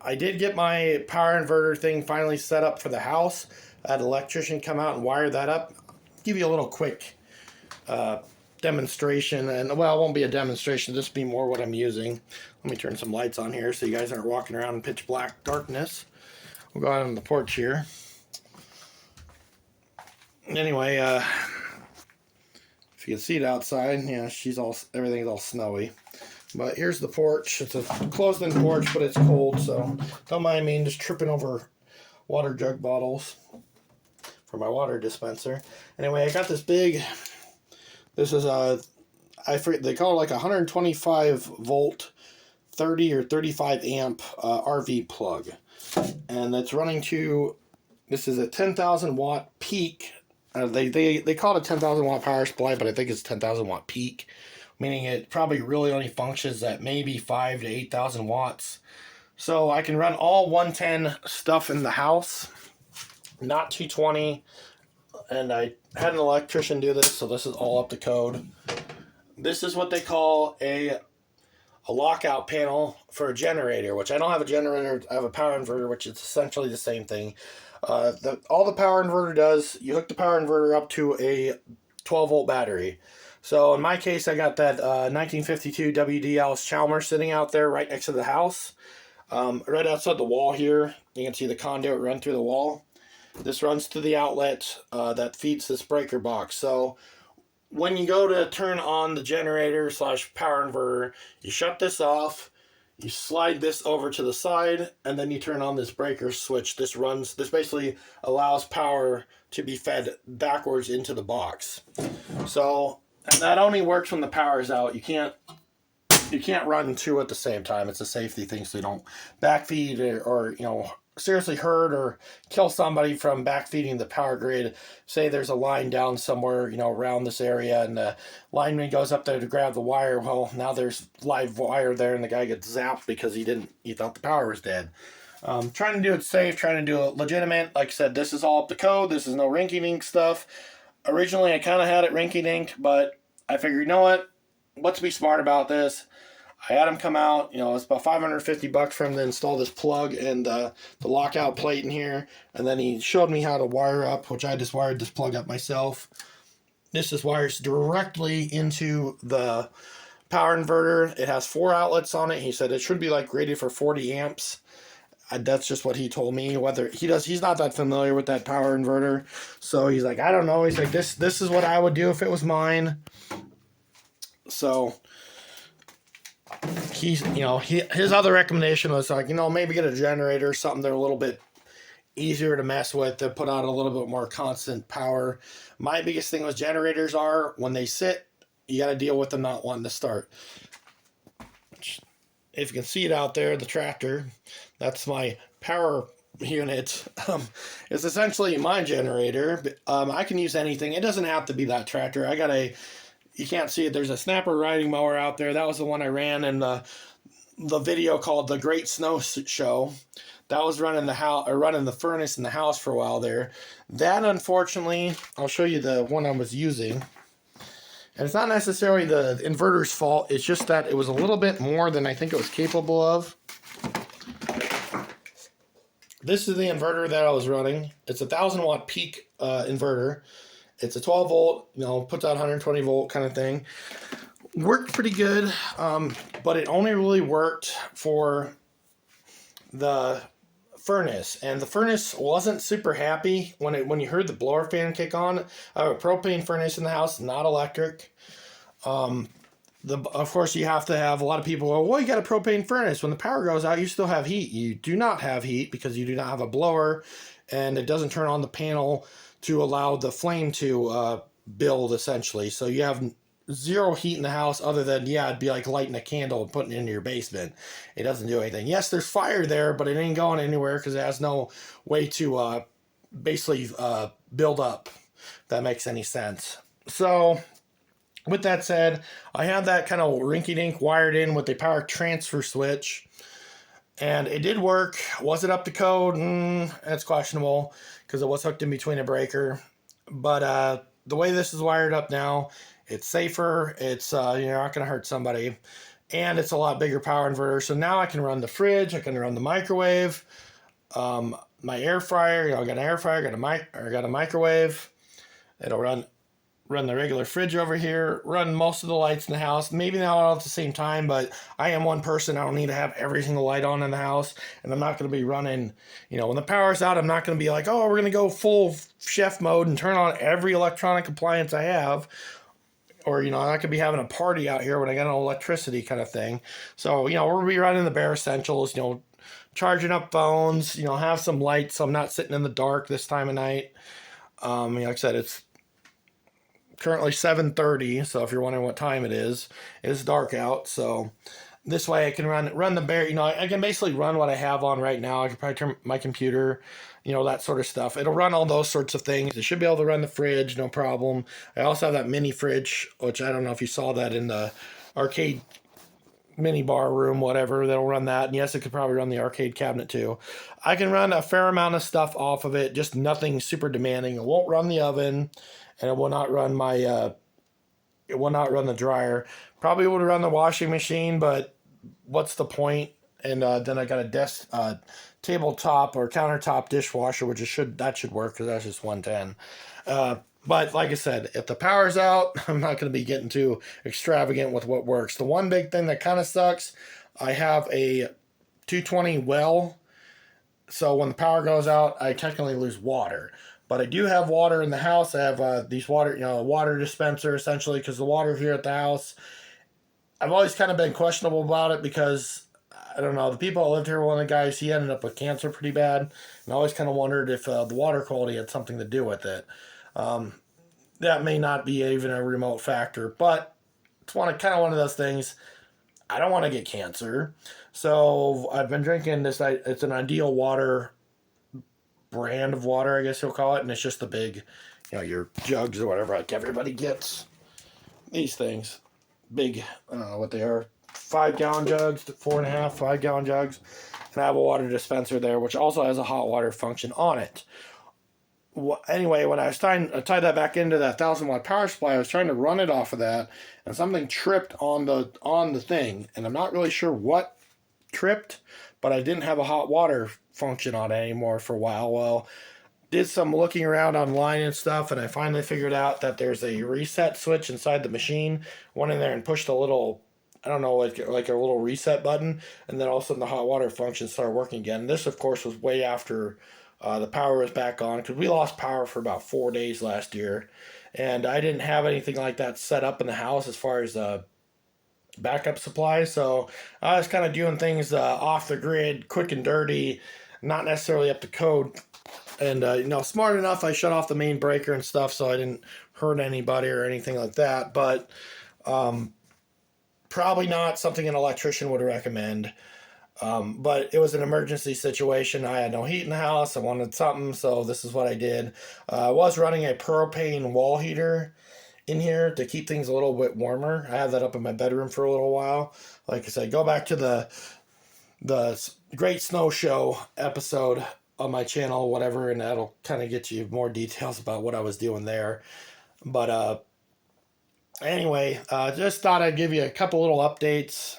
I did get my power inverter thing finally set up for the house. I had an electrician come out and wire that up. Give you a little quick demonstration, and well, it won't be a demonstration, this will be more what I'm using. Let me turn some lights on here so you guys aren't walking around in pitch black darkness. We'll go out on the porch here. Anyway, if you can see it outside, everything's all snowy. But here's the porch. It's a closed-in porch, but it's cold, so don't mind me just tripping over water jug bottles for my water dispenser. Anyway, I got this big. This is I forget, they call it like a 125 volt, 30 or 35 amp RV plug, and that's running to. This is a 10,000 watt peak. They call it a 10,000 watt power supply, but I think it's 10,000 watt peak, meaning it probably really only functions at maybe 5,000 to 8,000 watts. So I can run all 110 stuff in the house, not 220. And I had an electrician do this, so this is all up to code. This is what they call a lockout panel for a generator, which I don't have a generator. I have a power inverter, which is essentially the same thing. All the power inverter does, you hook the power inverter up to a 12 volt battery. So in my case, I got that 1952 WD Alice Chalmers sitting out there right next to the house. Right outside the wall here, you can see the conduit run through the wall. This runs to the outlet that feeds this breaker box. So when you go to turn on the generator / power inverter, you shut this off, you slide this over to the side, and then you turn on this breaker switch. This basically allows power to be fed backwards into the box. So And that only works when the power's out. You can't run two at the same time. It's a safety thing, so you don't backfeed or seriously hurt or kill somebody from backfeeding the power grid. Say there's a line down somewhere, around this area, and the lineman goes up there to grab the wire. Well, now there's live wire there, and the guy gets zapped because he thought the power was dead. Trying to do it safe, trying to do it legitimate. Like I said, this is all up to code. This is no rinky-dink stuff. Originally, I kind of had it rinky-dink, but I figured, let's be smart about this. I had him come out, it's about $550 for him to install this plug and the lockout plate in here. And then he showed me how to wire up, which I just wired this plug up myself. This just wires directly into the power inverter. It has 4 outlets on it. He said it should be rated for 40 amps. That's just what he told me. Whether he's not that familiar with that power inverter. So he's like, I don't know. He's like, this is what I would do if it was mine. So he's, his other recommendation was maybe get a generator, something that's a little bit easier to mess with, to put out a little bit more constant power. My biggest thing with generators are when they sit, you got to deal with them not wanting to start. If you can see it out there, the tractor, that's my power unit. It's essentially my generator. I can use anything. It doesn't have to be that tractor. You can't see it. There's a snapper riding mower out there. That was the one I ran in the video called The Great Snow Show. That was running the furnace in the house for a while there. That, unfortunately, I'll show you the one I was using. And it's not necessarily the inverter's fault. It's just that it was a little bit more than I think it was capable of. This is the inverter that I was running. It's a 1,000 watt peak inverter. It's a 12 volt, puts out 120 volt kind of thing. Worked pretty good, but it only really worked for the furnace. And the furnace wasn't super happy when you heard the blower fan kick on. I have a propane furnace in the house, not electric. Of course, you have to have a lot of people go, well, you got a propane furnace. When the power goes out, you still have heat. You do not have heat because you do not have a blower, and it doesn't turn on the panel to allow the flame to build, essentially. So you have zero heat in the house other than, it'd be like lighting a candle and putting it into your basement. It doesn't do anything. Yes, there's fire there, but it ain't going anywhere because it has no way to basically build up, if that makes any sense. So with that said, I have that kind of rinky-dink wired in with a power transfer switch. And it did work. Was it up to code? That's questionable because it was hooked in between a breaker. But the way this is wired up now, it's safer. It's you're not going to hurt somebody. And it's a lot bigger power inverter. So now I can run the fridge. I can run the microwave. My air fryer. I got an air fryer. I got a microwave. It'll run the regular fridge over here, run most of the lights in the house, maybe not all at the same time, but I am one person. I don't need to have every single light on in the house, and I'm not going to be running, when the power's out, I'm not going to be like, oh, we're going to go full chef mode and turn on every electronic appliance I have, or, I could be having a party out here when I got no electricity kind of thing. So, we're going to be running the bare essentials, charging up phones, have some lights so I'm not sitting in the dark this time of night. Like I said, it's currently 7:30, so if you're wondering what time it is, it's dark out. So this way I can run the bare, I can basically run what I have on right now. I can probably turn my computer, that sort of stuff. It'll run all those sorts of things. It should be able to run the fridge, no problem. I also have that mini fridge, which I don't know if you saw that in the arcade mini bar room, whatever, that'll run that. And yes, it could probably run the arcade cabinet too. I can run a fair amount of stuff off of it, just nothing super demanding. It won't run the oven, and it will not run the dryer. Probably would run the washing machine, but what's the point? And then I got a desk tabletop or countertop dishwasher, which should work because that's just 110. But like I said, if the power's out, I'm not going to be getting too extravagant with what works. The one big thing that kind of sucks, I have a 220 well, so when the power goes out, I technically lose water. But I do have water in the house. I have these water dispenser essentially, because the water here at the house, I've always kind of been questionable about it because, I don't know, the people that lived here, one of the guys, he ended up with cancer pretty bad. And I always kind of wondered if the water quality had something to do with it. that may not be even a remote factor, but it's kind of one of those things. I don't want to get cancer, so I've been drinking this. It's an Ideal Water brand of water, I guess you'll call it, and it's just the big, your jugs or whatever. Like everybody gets these things, big. I don't know what they are, 5 gallon jugs, to 4.5, 5 gallon jugs, and I have a water dispenser there, which also has a hot water function on it. Anyway, when I was trying to tie that back into that 1,000 watt power supply, I was trying to run it off of that, and something tripped on the thing, and I'm not really sure what tripped, but I didn't have a hot water function on it anymore for a while. Well, did some looking around online and stuff, and I finally figured out that there's a reset switch inside the machine. Went in there and pushed a little, I don't know, like a little reset button, and then all of a sudden the hot water function started working again. This, of course, was way after the power was back on, because we lost power for about 4 days last year, and I didn't have anything like that set up in the house as far as backup supply. So I was kind of doing things off the grid, quick and dirty, not necessarily up to code. And smart enough, I shut off the main breaker and stuff, so I didn't hurt anybody or anything like that. But probably not something an electrician would recommend. But it was an emergency situation. I had no heat in the house. I wanted something, so this is what I did. I was running a propane wall heater in here to keep things a little bit warmer. I have that up in my bedroom for a little while. Like I said, go back to the Great Snow Show episode on my channel, whatever, and that'll kind of get you more details about what I was doing there. But anyway, just thought I'd give you a couple little updates.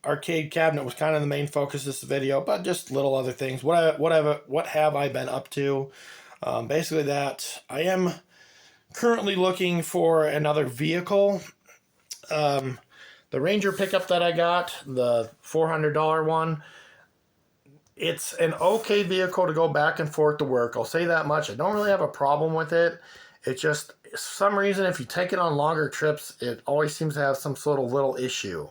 Arcade cabinet was kind of the main focus of this video, but just little other things. What have I been up to? Basically that I am currently looking for another vehicle. The Ranger pickup that I got, the $400 one, it's an okay vehicle to go back and forth to work. I'll say that much. I don't really have a problem with it. It's just, for some reason, if you take it on longer trips, it always seems to have some sort of little issue.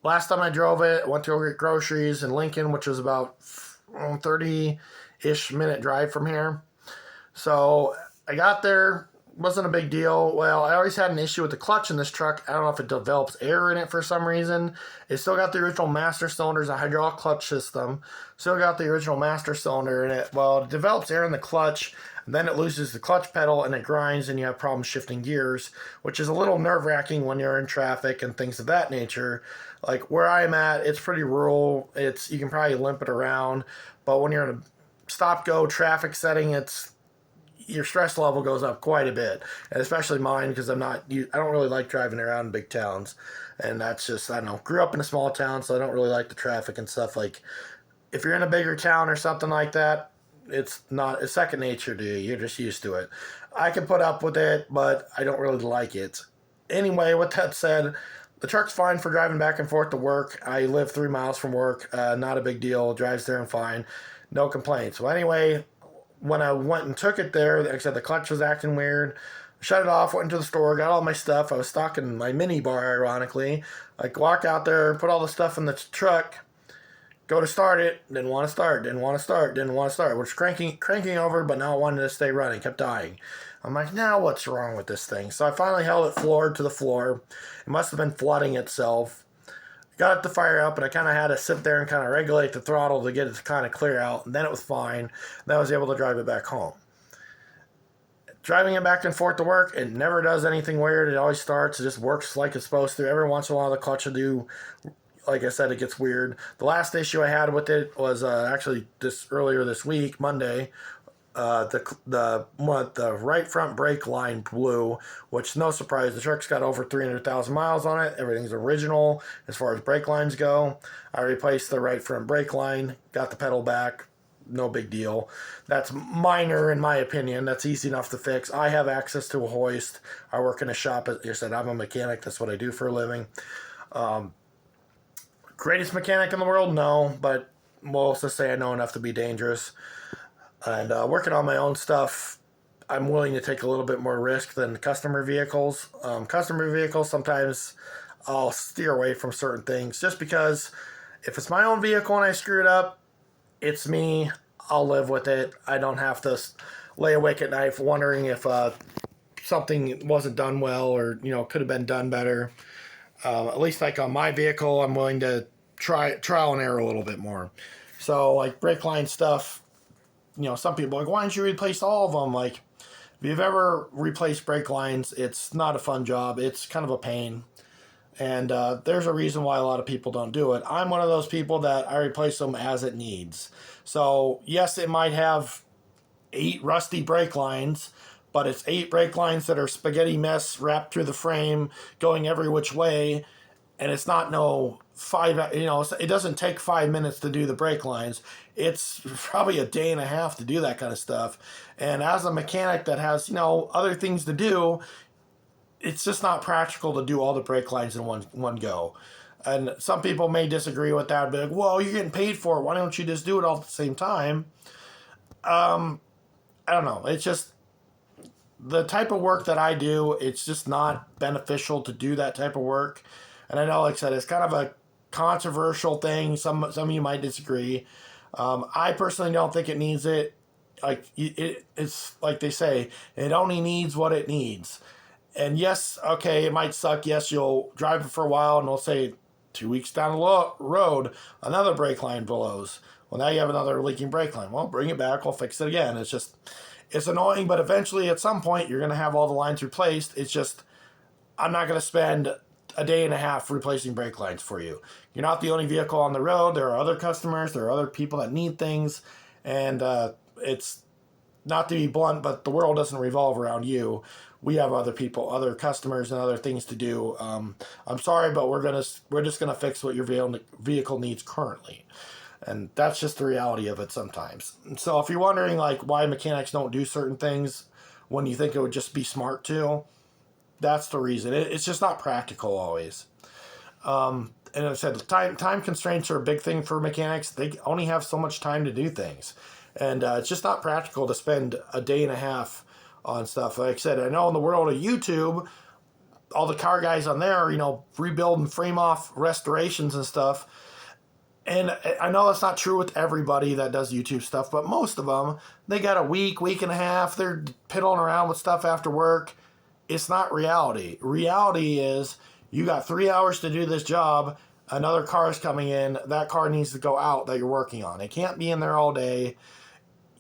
Last time I drove it, I went to go get groceries in Lincoln, which was about 30-ish minute drive from here. So I got there, wasn't a big deal. Well, I always had an issue with the clutch in this truck. I don't know if it develops air in it for some reason. It still got the original master cylinders, a hydraulic clutch system. Still got the original master cylinder in it. Well, it develops air in the clutch, and then it loses the clutch pedal, and it grinds, and you have problems shifting gears, which is a little nerve-wracking when you're in traffic and things of that nature. Like where I'm at, it's pretty rural. You can probably limp it around, but when you're in a stop-go traffic setting, your stress level goes up quite a bit, and especially mine, because I don't really like driving around in big towns, and that's just, I don't know, grew up in a small town, so I don't really like the traffic and stuff. Like, if you're in a bigger town or something like that, it's second nature to you. You're just used to it. I can put up with it, but I don't really like it. Anyway, with that said, the truck's fine for driving back and forth to work. I live 3 miles from work. Not a big deal. Drives there and fine. No complaints. Well, anyway, when I went and took it there, like I said, the clutch was acting weird. Shut it off, went into the store, got all my stuff. I was stocking my mini bar, ironically. Like, walk out there, put all the stuff in the truck, go to start it, didn't want to start, which cranking over, but now it wanted to stay running, kept dying. I'm like, now what's wrong with this thing? So I finally held it floored to the floor. It must have been flooding itself. Got it to fire up, and I kind of had to sit there and kind of regulate the throttle to get it to kind of clear out, and then it was fine. Then I was able to drive it back home. Driving it back and forth to work, it never does anything weird. It always starts. It just works like it's supposed to. Every once in a while, the clutch will do, like I said, it gets weird. The last issue I had with it was actually earlier this week, Monday. The right front brake line blew, which, no surprise, the truck's got over 300,000 miles on it. Everything's original as far as brake lines go. I replaced the right front brake line, got the pedal back. No big deal. That's minor in my opinion. That's easy enough to fix. I have access to a hoist. I work in a shop. As you said, I'm a mechanic. That's what I do for a living. Greatest mechanic in the world? No, but we'll just say I know enough to be dangerous. And working on my own stuff, I'm willing to take a little bit more risk than customer vehicles. Customer vehicles, sometimes I'll steer away from certain things just because if it's my own vehicle and I screw it up, it's me. I'll live with it. I don't have to lay awake at night wondering if something wasn't done well or could have been done better. At least like on my vehicle, I'm willing to trial and error a little bit more. So like brake line stuff, some people are like, why don't you replace all of them? Like, if you've ever replaced brake lines, it's not a fun job. It's kind of a pain. And there's a reason why a lot of people don't do it. I'm one of those people that I replace them as it needs. So, yes, it might have 8 rusty brake lines, but it's 8 brake lines that are spaghetti mess wrapped through the frame, going every which way. And it's not no 5, it doesn't take 5 minutes to do the brake lines. It's probably a day and a half to do that kind of stuff. And as a mechanic that has, other things to do, it's just not practical to do all the brake lines in one go. And some people may disagree with that, be like, well, you're getting paid for it. Why don't you just do it all at the same time? I don't know. It's just the type of work that I do, it's just not beneficial to do that type of work. And I know, like I said, it's kind of a controversial thing. Some of you might disagree. I personally don't think it needs it. Like it's like they say, it only needs what it needs. And yes, okay, it might suck. Yes, you'll drive it for a while, and they'll say 2 weeks down the road, another brake line blows. Well, now you have another leaking brake line. Well, bring it back. We'll fix it again. It's annoying, but eventually, at some point, you're going to have all the lines replaced. It's just, I'm not going to spend a day and a half replacing brake lines for you. You're not the only vehicle on the road. There are other customers. There are other people that need things. And it's not to be blunt, but the world doesn't revolve around you. We have other people, other customers, and other things to do. I'm sorry, but we're just gonna fix what your vehicle needs currently, and that's just the reality of it sometimes. So if you're wondering like why mechanics don't do certain things when you think it would just be smart to, that's the reason. It's just not practical always. And as I said, time constraints are a big thing for mechanics. They only have so much time to do things. And it's just not practical to spend a day and a half on stuff. Like I said, I know in the world of YouTube, all the car guys on there, rebuild and frame off restorations and stuff. And I know that's not true with everybody that does YouTube stuff, but most of them, they got a week and a half. They're piddling around with stuff after work. It's not reality. Reality is you got 3 hours to do this job. Another car is coming in. That car needs to go out that you're working on. It can't be in there all day.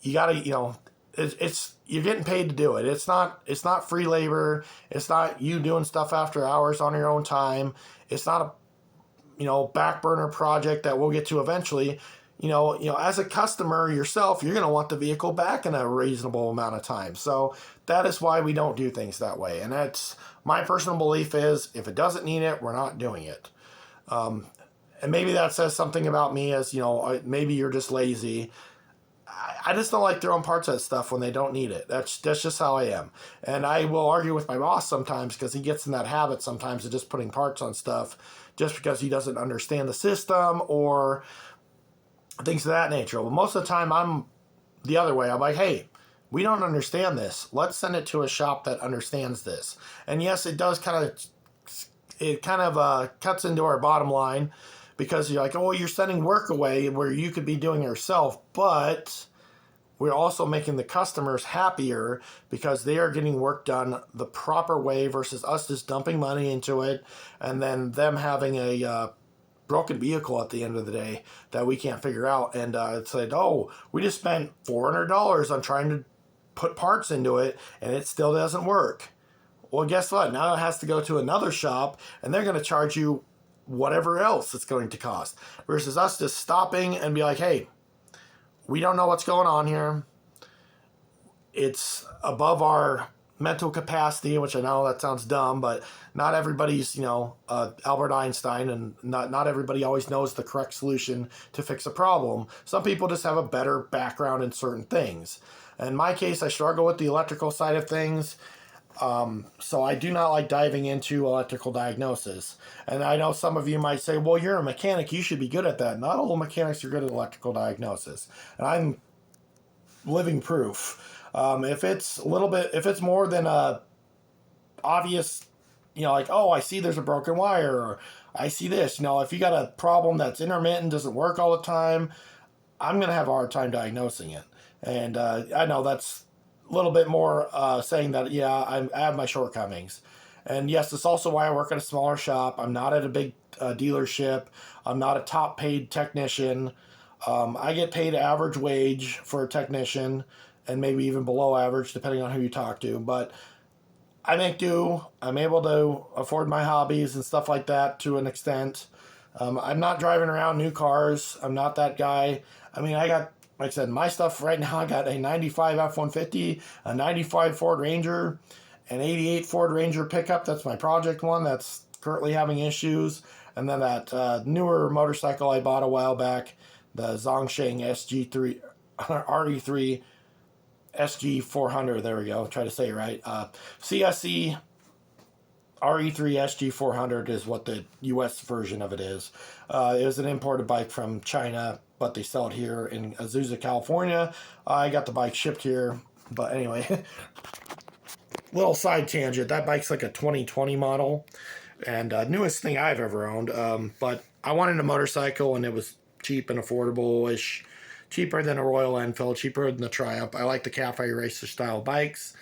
You got to, it's you're getting paid to do it. It's not free labor. It's not you doing stuff after hours on your own time. It's not a back burner project that we'll get to eventually. As a customer yourself, you're going to want the vehicle back in a reasonable amount of time. So that is why we don't do things that way. And that's my personal belief is if it doesn't need it, we're not doing it. And maybe that says something about me as, maybe you're just lazy. I just don't like throwing parts at stuff when they don't need it. That's just how I am. And I will argue with my boss sometimes because he gets in that habit sometimes of just putting parts on stuff just because he doesn't understand the system or things of that nature. Well, most of the time I'm the other way. I'm like, hey, we don't understand this. Let's send it to a shop that understands this. And yes, it does kind of cuts into our bottom line because you're like, oh, you're sending work away where you could be doing it yourself, but we're also making the customers happier because they are getting work done the proper way versus us just dumping money into it and then them having a broken vehicle at the end of the day that we can't figure out. And it's like, oh, we just spent $400 on trying to put parts into it and it still doesn't work. Well, guess what? Now it has to go to another shop and they're going to charge you whatever else it's going to cost versus us just stopping and be like, hey, we don't know what's going on here. It's above our mental capacity, which I know that sounds dumb, but not everybody's, Albert Einstein, and not everybody always knows the correct solution to fix a problem. Some people just have a better background in certain things. In my case, I struggle with the electrical side of things. So I do not like diving into electrical diagnosis. And I know some of you might say, well, you're a mechanic, you should be good at that. Not all mechanics are good at electrical diagnosis. And I'm living proof. If it's more than a obvious, like, oh, I see there's a broken wire, or I see this, if you got a problem that's intermittent, doesn't work all the time, I'm going to have a hard time diagnosing it. And I know that's a little bit more saying that, yeah, I have my shortcomings. And yes, it's also why I work at a smaller shop. I'm not at a big dealership. I'm not a top paid technician. I get paid average wage for a technician and maybe even below average, depending on who you talk to. But I make do. I'm able to afford my hobbies and stuff like that to an extent. I'm not driving around new cars. I'm not that guy. I mean, I got, like I said, my stuff right now. I got a 95 F-150, a 95 Ford Ranger, an 88 Ford Ranger pickup. That's my project one that's currently having issues. And then that newer motorcycle I bought a while back, the Zhongsheng SG3, RE3 SG400. There we go. Try to say it right. CSE RE3 SG400 is what the US version of it is. It was an imported bike from China, but they sell it here in Azusa, California. I got the bike shipped here. But anyway, little side tangent. That bike's like a 2020 model and newest thing I've ever owned. But I wanted a motorcycle and it was cheap and affordable-ish. Cheaper than a Royal Enfield, cheaper than the Triumph. I like the cafe racer style bikes.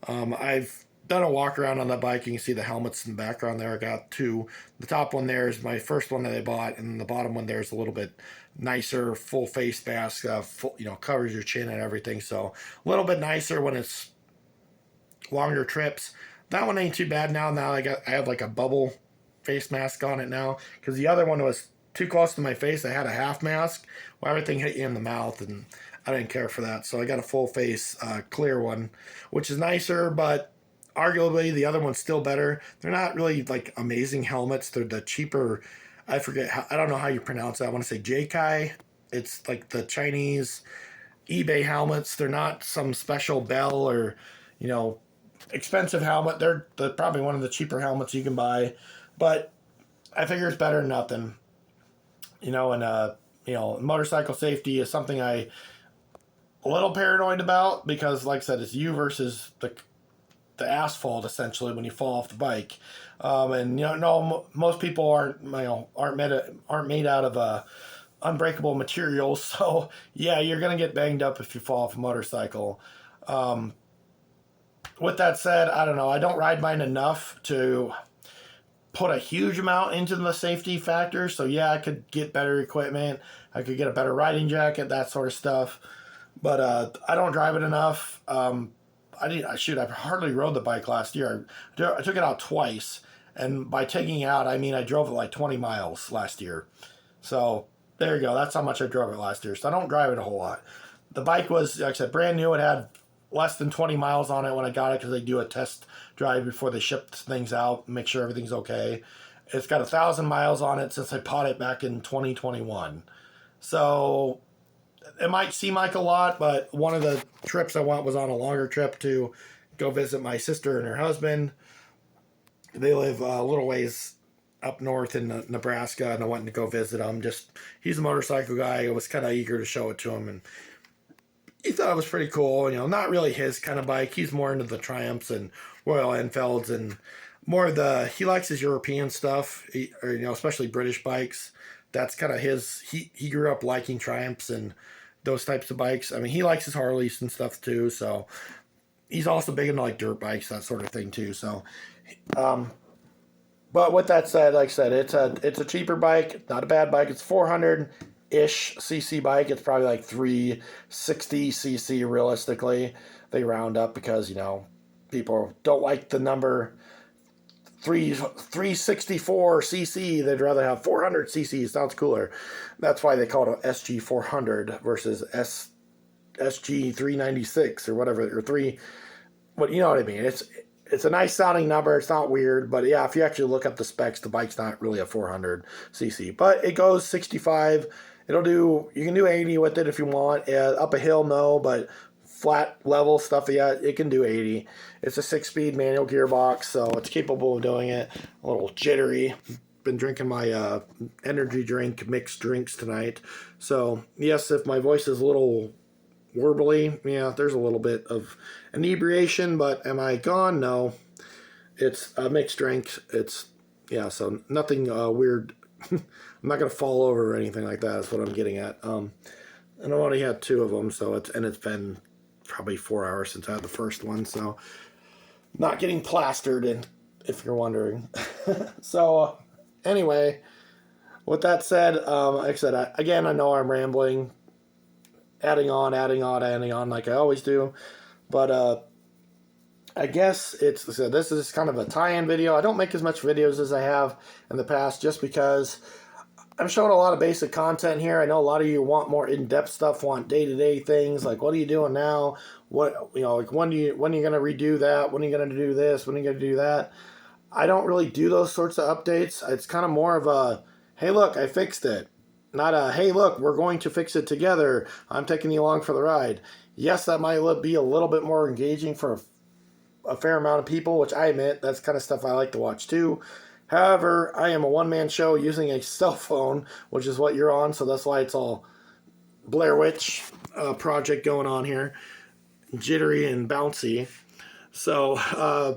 I've done a walk around on that bike. You can see the helmets in the background there. I got two. The top one there is my first one that I bought, and the bottom one there is a little bit nicer, full face mask, full, covers your chin and everything. So a little bit nicer when it's longer trips. That one ain't too bad now. Now I have like a bubble face mask on it now because the other one was too close to my face. I had a half mask. Well, everything hit you in the mouth, and I didn't care for that. So I got a full face clear one, which is nicer, but arguably the other one's still better. They're not really like amazing helmets. They're the cheaper. I don't know how you pronounce that. I want to say Jaikai. It's like the Chinese eBay helmets. They're not some special Bell or expensive helmet. They're probably one of the cheaper helmets you can buy, but I figure it's better than nothing. Motorcycle safety is something I a little paranoid about because, like I said, it's you versus the asphalt essentially when you fall off the bike. Most people aren't made out of unbreakable materials, so yeah, you're gonna get banged up if you fall off a motorcycle. With that said, I don't know. I don't ride mine enough to put a huge amount into the safety factor. So yeah, I could get better equipment. I could get a better riding jacket, that sort of stuff. But I don't drive it enough. I hardly rode the bike last year. I took it out twice. And by taking it out, I mean I drove it like 20 miles last year. So there you go. That's how much I drove it last year. So I don't drive it a whole lot. The bike was, like I said, brand new. It had less than 20 miles on it when I got it because they do a test drive before they ship things out, make sure everything's okay. It's got 1,000 miles on it since I bought it back in 2021. So it might seem like a lot, but one of the trips I went was on a longer trip to go visit my sister and her husband. They live a little ways up north in Nebraska, and I went to go visit him. He's a motorcycle guy. I was kind of eager to show it to him, and he thought it was pretty cool. Not really his kind of bike. He's more into the Triumphs and Royal Enfields and more he likes his European stuff, especially British bikes. That's kind of he grew up liking Triumphs and those types of bikes. I mean, he likes his Harleys and stuff too. So he's also big into like dirt bikes, that sort of thing too. So, but with that said, like I said, it's a cheaper bike, not a bad bike. It's 400-ish cc bike. It's probably like 360 cc realistically. They round up because people don't like the number 364 cc. They'd rather have 400 cc. Sounds cooler. That's why they call it a SG 400 versus SG 396 or whatever, or 3. But you know what I mean. It's a nice sounding number. It's not weird, but yeah, if you actually look up the specs, the bike's not really a 400 cc, but it goes 65. You can do 80 with it if you want. Up a hill, no, but flat level stuff, yeah, it can do 80. It's a 6-speed manual gearbox, so it's capable of doing it. A little jittery. Been drinking my energy drink, mixed drinks tonight. So yes, if my voice is a little warbly, yeah, there's a little bit of inebriation, but am I gone? No. It's a mixed drink. So nothing weird. I'm not going to fall over or anything like that is what I'm getting at. And I've only had 2 of them, so it's been probably 4 hours since I had the first one, so not getting plastered, and if you're wondering. So anyway, with that said, like I said, again, I know I'm rambling, adding on, like I always do, but I guess so this is kind of a tie-in video. I don't make as much videos as I have in the past, just because I'm showing a lot of basic content here. I know a lot of you want more in-depth stuff, want day-to-day things, like what are you doing now? What, like when are you gonna redo that? When are you gonna do this? When are you gonna do that? I don't really do those sorts of updates. It's kind of more of a, hey look, I fixed it. Not a, hey look, we're going to fix it together. I'm taking you along for the ride. Yes, that might be a little bit more engaging for a fair amount of people, which I admit, that's kind of stuff I like to watch too. However, I am a one-man show using a cell phone, which is what you're on, so that's why it's all Blair Witch project going on here. Jittery and bouncy. So, I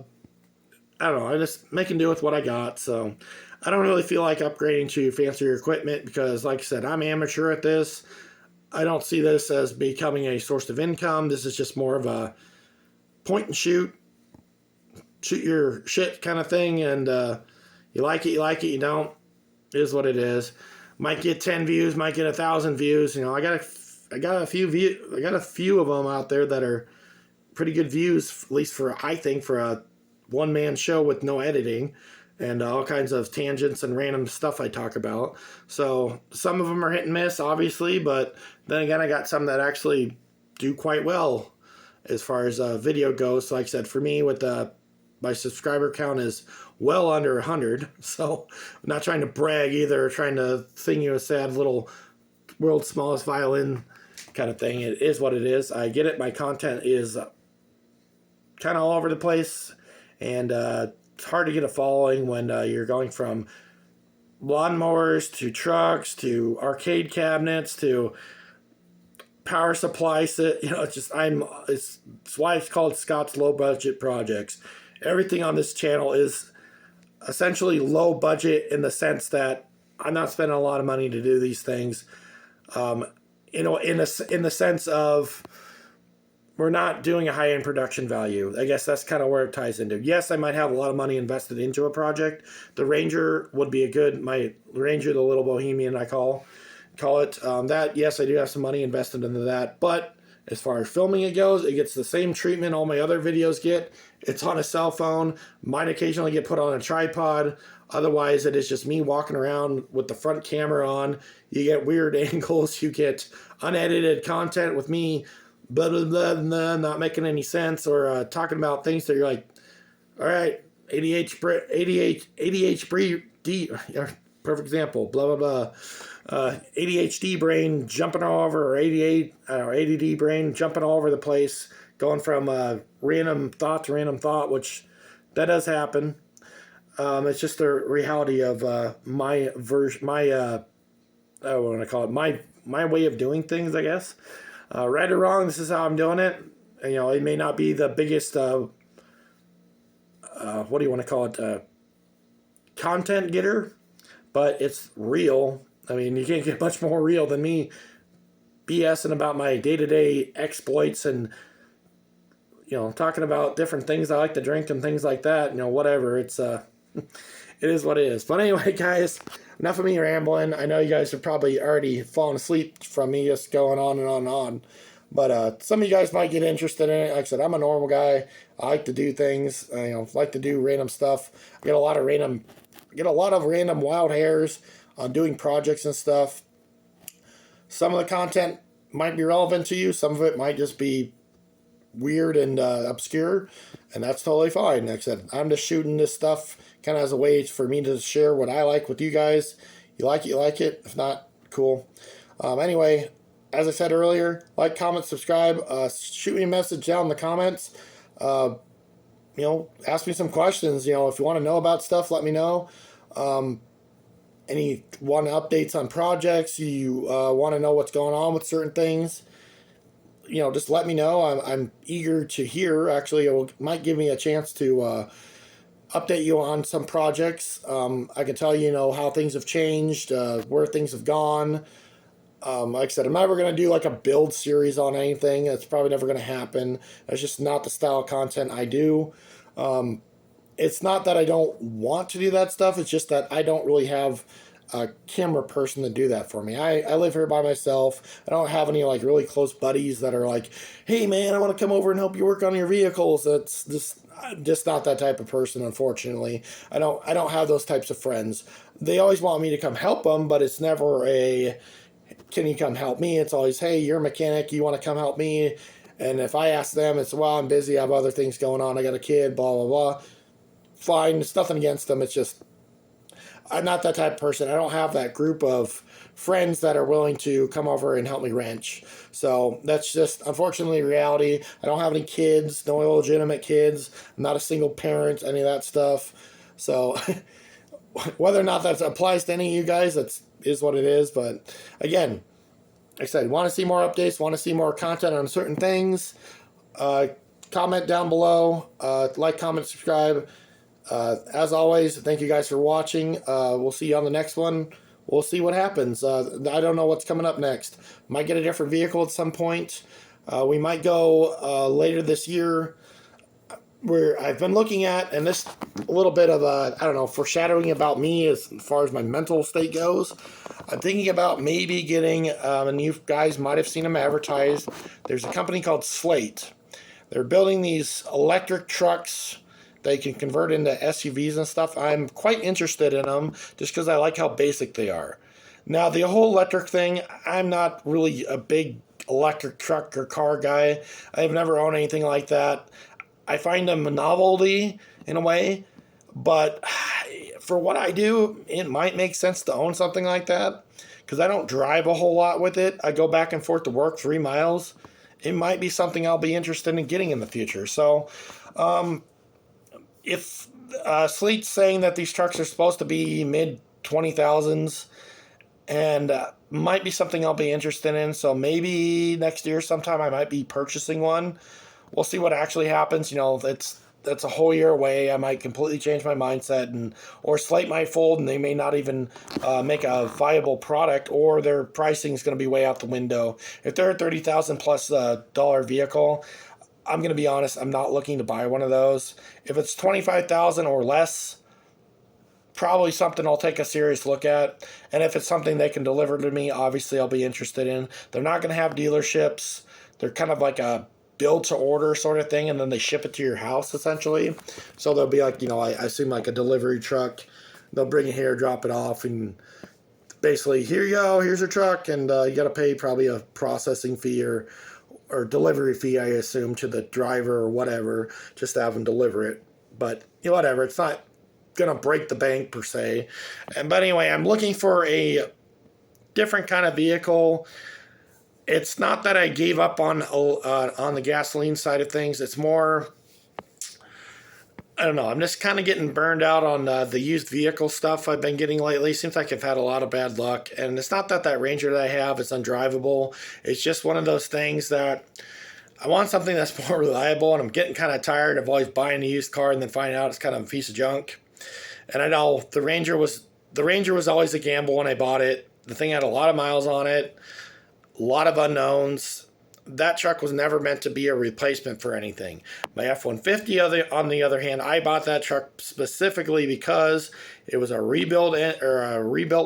don't know, I'm just making do with what I got, so I don't really feel like upgrading to fancier equipment because, like I said, I'm amateur at this. I don't see this as becoming a source of income. This is just more of a point and shoot your shit kind of thing, and you like it, you don't. It is what it is. Might get 10 views, might get 1,000 views. You know, I got a few of them out there that are pretty good views, at least for, I think, for a one-man show with no editing and all kinds of tangents and random stuff I talk about. So some of them are hit and miss, obviously, but then again, I got some that actually do quite well as far as video goes. So like I said, for me, with my subscriber count is well under 100, so I'm not trying to brag either, trying to sing you a sad little world's smallest violin kind of thing. It is what it is. I get it. My content is kind of all over the place, and it's hard to get a following when you're going from lawnmowers to trucks to arcade cabinets to power supply. You know, it's why it's called Scott's Low Budget Projects. Everything on this channel is essentially low budget in the sense that I'm not spending a lot of money to do these things. You know, in the sense of we're not doing a high-end production value. I guess that's kind of where it ties into. Yes, I might have a lot of money invested into a project. The Ranger would be my Ranger, the little Bohemian, I call it. That, yes, I do have some money invested into that, but as far as filming it goes, it gets the same treatment all my other videos get. It's on a cell phone. Mine occasionally get put on a tripod. Otherwise, it is just me walking around with the front camera on. You get weird angles. You get unedited content with me blah, blah, blah, blah, not making any sense, or talking about things that you're like, all right, ADHD, perfect example, blah, blah, blah. ADHD brain jumping all over, or ADD brain jumping all over the place, going from random thought to random thought, which that does happen. It's just the reality of my version, I want to call it my way of doing things, I guess. Right or wrong, this is how I'm doing it. You know, it may not be the biggest, what do you want to call it, content getter, but it's real. I mean, you can't get much more real than me BSing about my day-to-day exploits and, you know, talking about different things I like to drink and things like that. You know, whatever. It's, it is what it is. But anyway, guys, enough of me rambling. I know you guys are probably already falling asleep from me just going on and on and on. But some of you guys might get interested in it. Like I said, I'm a normal guy. I like to do things. You know, like to do random stuff. I get a lot of random wild hairs on doing projects and stuff. Some of the content might be relevant to you. Some of it might just be weird and obscure, and that's totally fine. Like I said, I'm just shooting this stuff kind of as a way for me to share what I like with you guys. You like it, you like it. If not, cool. Anyway, as I said earlier, like, comment, subscribe. Shoot me a message down in the comments. You know, ask me some questions. You know, if you want to know about stuff, let me know. Any updates on projects, you want to know what's going on with certain things, you know, just let me know. I'm eager to hear. Actually, it might give me a chance to update you on some projects. I can tell you, you know, how things have changed, where things have gone, Like I said, I'm never going to do like a build series on anything. That's probably never going to happen. That's just not the style of content I do. It's not that I don't want to do that stuff. It's just that I don't really have a camera person to do that for me. I live here by myself. I don't have any like really close buddies that are like, hey man, I want to come over and help you work on your vehicles. That's just not that type of person, unfortunately. I don't have those types of friends. They always want me to come help them, but it's never a can you come help me? It's always, hey, you're a mechanic, you want to come help me? And if I ask them, it's, well, I'm busy, I have other things going on, I got a kid, blah, blah, blah. Fine, it's nothing against them. It's just, I'm not that type of person. I don't have that group of friends that are willing to come over and help me wrench. So that's just, unfortunately, reality. I don't have any kids, no illegitimate kids. I'm not a single parent, any of that stuff. So whether or not that applies to any of you guys, that's is what it is. But again, like I said, want to see more updates, want to see more content on certain things, comment down below, like, comment, subscribe. As always, thank you guys for watching. We'll see you on the next one. We'll see what happens. I don't know what's coming up next. Might get a different vehicle at some point. We might go later this year. Where I've been looking at, and this a little bit of a, I don't know, foreshadowing about me as far as my mental state goes. I'm thinking about maybe getting, and you guys might have seen them advertised. There's a company called Slate. They're building these electric trucks they can convert into SUVs and stuff. I'm quite interested in them just because I like how basic they are. Now, the whole electric thing, I'm not really a big electric truck or car guy. I've never owned anything like that. I find them a novelty in a way, but for what I do, it might make sense to own something like that because I don't drive a whole lot with it. I go back and forth to work 3 miles. It might be something I'll be interested in getting in the future. So, if Sleet's saying that these trucks are supposed to be mid 20,000s and might be something I'll be interested in. So maybe next year sometime I might be purchasing one. We'll see what actually happens. That's a whole year away. I might completely change my mindset, or Slate might fold, and they may not even make a viable product, or their pricing is going to be way out the window. If they're a $30,000 plus dollar vehicle, I'm going to be honest, I'm not looking to buy one of those. If it's $25,000 or less, probably something I'll take a serious look at. And if it's something they can deliver to me, obviously I'll be interested in. They're not going to have dealerships. They're kind of like a build to order sort of thing, and then they ship it to your house essentially. So they'll be like, I assume like a delivery truck. They'll bring it here, drop it off, and basically, here you go, here's your truck, and you got to pay probably a processing fee or delivery fee, I assume, to the driver or whatever, just to have them deliver it. But whatever, it's not gonna break the bank per se. But anyway, I'm looking for a different kind of vehicle. It's not that I gave up on the gasoline side of things. It's more, I don't know. I'm just kind of getting burned out on the used vehicle stuff I've been getting lately. Seems like I've had a lot of bad luck. And it's not that Ranger that I have is undrivable. It's just one of those things that I want something that's more reliable. And I'm getting kind of tired of always buying a used car and then finding out it's kind of a piece of junk. And I know the Ranger was always a gamble when I bought it. The thing had a lot of miles on it. A lot of unknowns. That truck was never meant to be a replacement for anything. My F-150, on the other hand, I bought that truck specifically because it was a rebuilt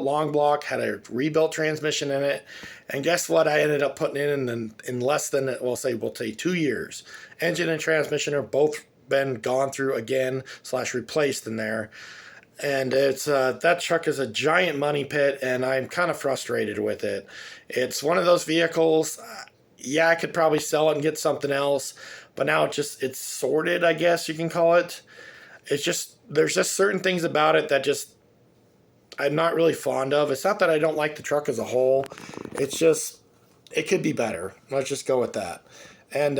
long block, had a rebuilt transmission in it, and guess what? I ended up putting it in less than, we'll say 2 years. Engine and transmission are both been gone through again / replaced in there. And it's that truck is a giant money pit, and I'm kind of frustrated with it. It's one of those vehicles, yeah, I could probably sell it and get something else, but now it's sorted, I guess you can call it. It's just, there's just certain things about it that just I'm not really fond of. It's not that I don't like the truck as a whole. It's just, it could be better. Let's just go with that. And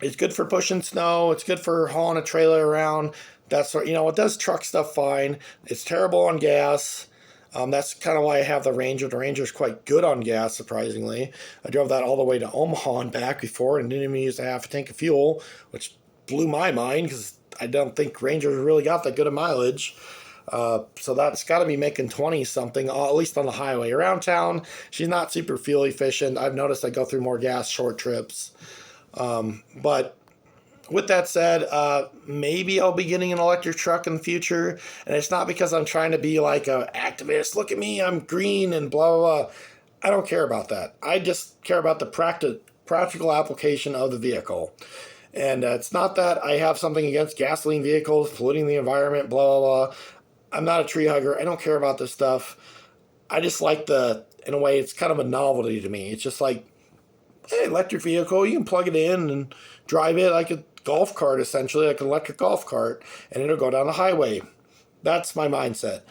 it's good for pushing snow. It's good for hauling a trailer around. That's what, it does truck stuff fine. It's terrible on gas. That's kind of why I have the Ranger. The Ranger's quite good on gas, surprisingly. I drove that all the way to Omaha and back before and didn't even use a half a tank of fuel, which blew my mind because I don't think Rangers really got that good of mileage. So that's got to be making 20 something, at least on the highway. Around town, she's not super fuel efficient. I've noticed I go through more gas short trips. But with that said, maybe I'll be getting an electric truck in the future. And it's not because I'm trying to be like an activist. Look at me, I'm green and blah, blah, blah. I don't care about that. I just care about the practical application of the vehicle. And it's not that I have something against gasoline vehicles, polluting the environment, blah, blah, blah. I'm not a tree hugger. I don't care about this stuff. I just like in a way, it's kind of a novelty to me. It's just like, hey, electric vehicle, you can plug it in and drive it like a golf cart, essentially, like an electric golf cart, and it'll go down the highway. That's my mindset.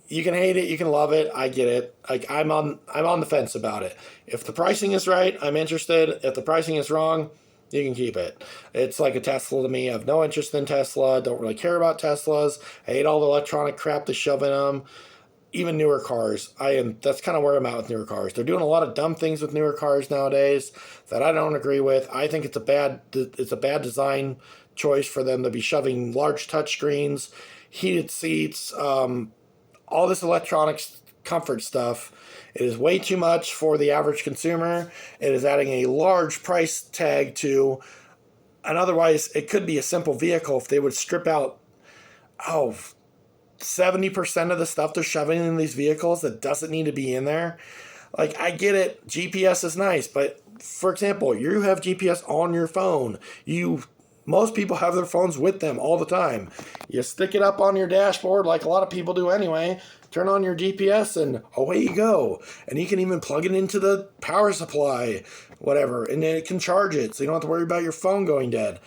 You can hate it, you can love it. I get it. Like I'm on the fence about it. If the pricing is right, I'm interested. If the pricing is wrong, you can keep it. It's like a Tesla to me. I have no interest in Tesla. Don't really care about Teslas. I hate all the electronic crap they shove in them. Even newer cars. That's kind of where I'm at with newer cars. They're doing a lot of dumb things with newer cars nowadays that I don't agree with. I think it's a bad design choice for them to be shoving large touchscreens, heated seats, all this electronics comfort stuff. It is way too much for the average consumer. It is adding a large price tag to, and otherwise it could be a simple vehicle if they would strip out, 70% of the stuff they're shoving in these vehicles that doesn't need to be in there. Like, I get it, GPS is nice, but for example, you have GPS on your phone. Most people have their phones with them all the time. You stick it up on your dashboard like a lot of people do anyway, turn on your GPS and away you go. And you can even plug it into the power supply, whatever, and then it can charge it so you don't have to worry about your phone going dead.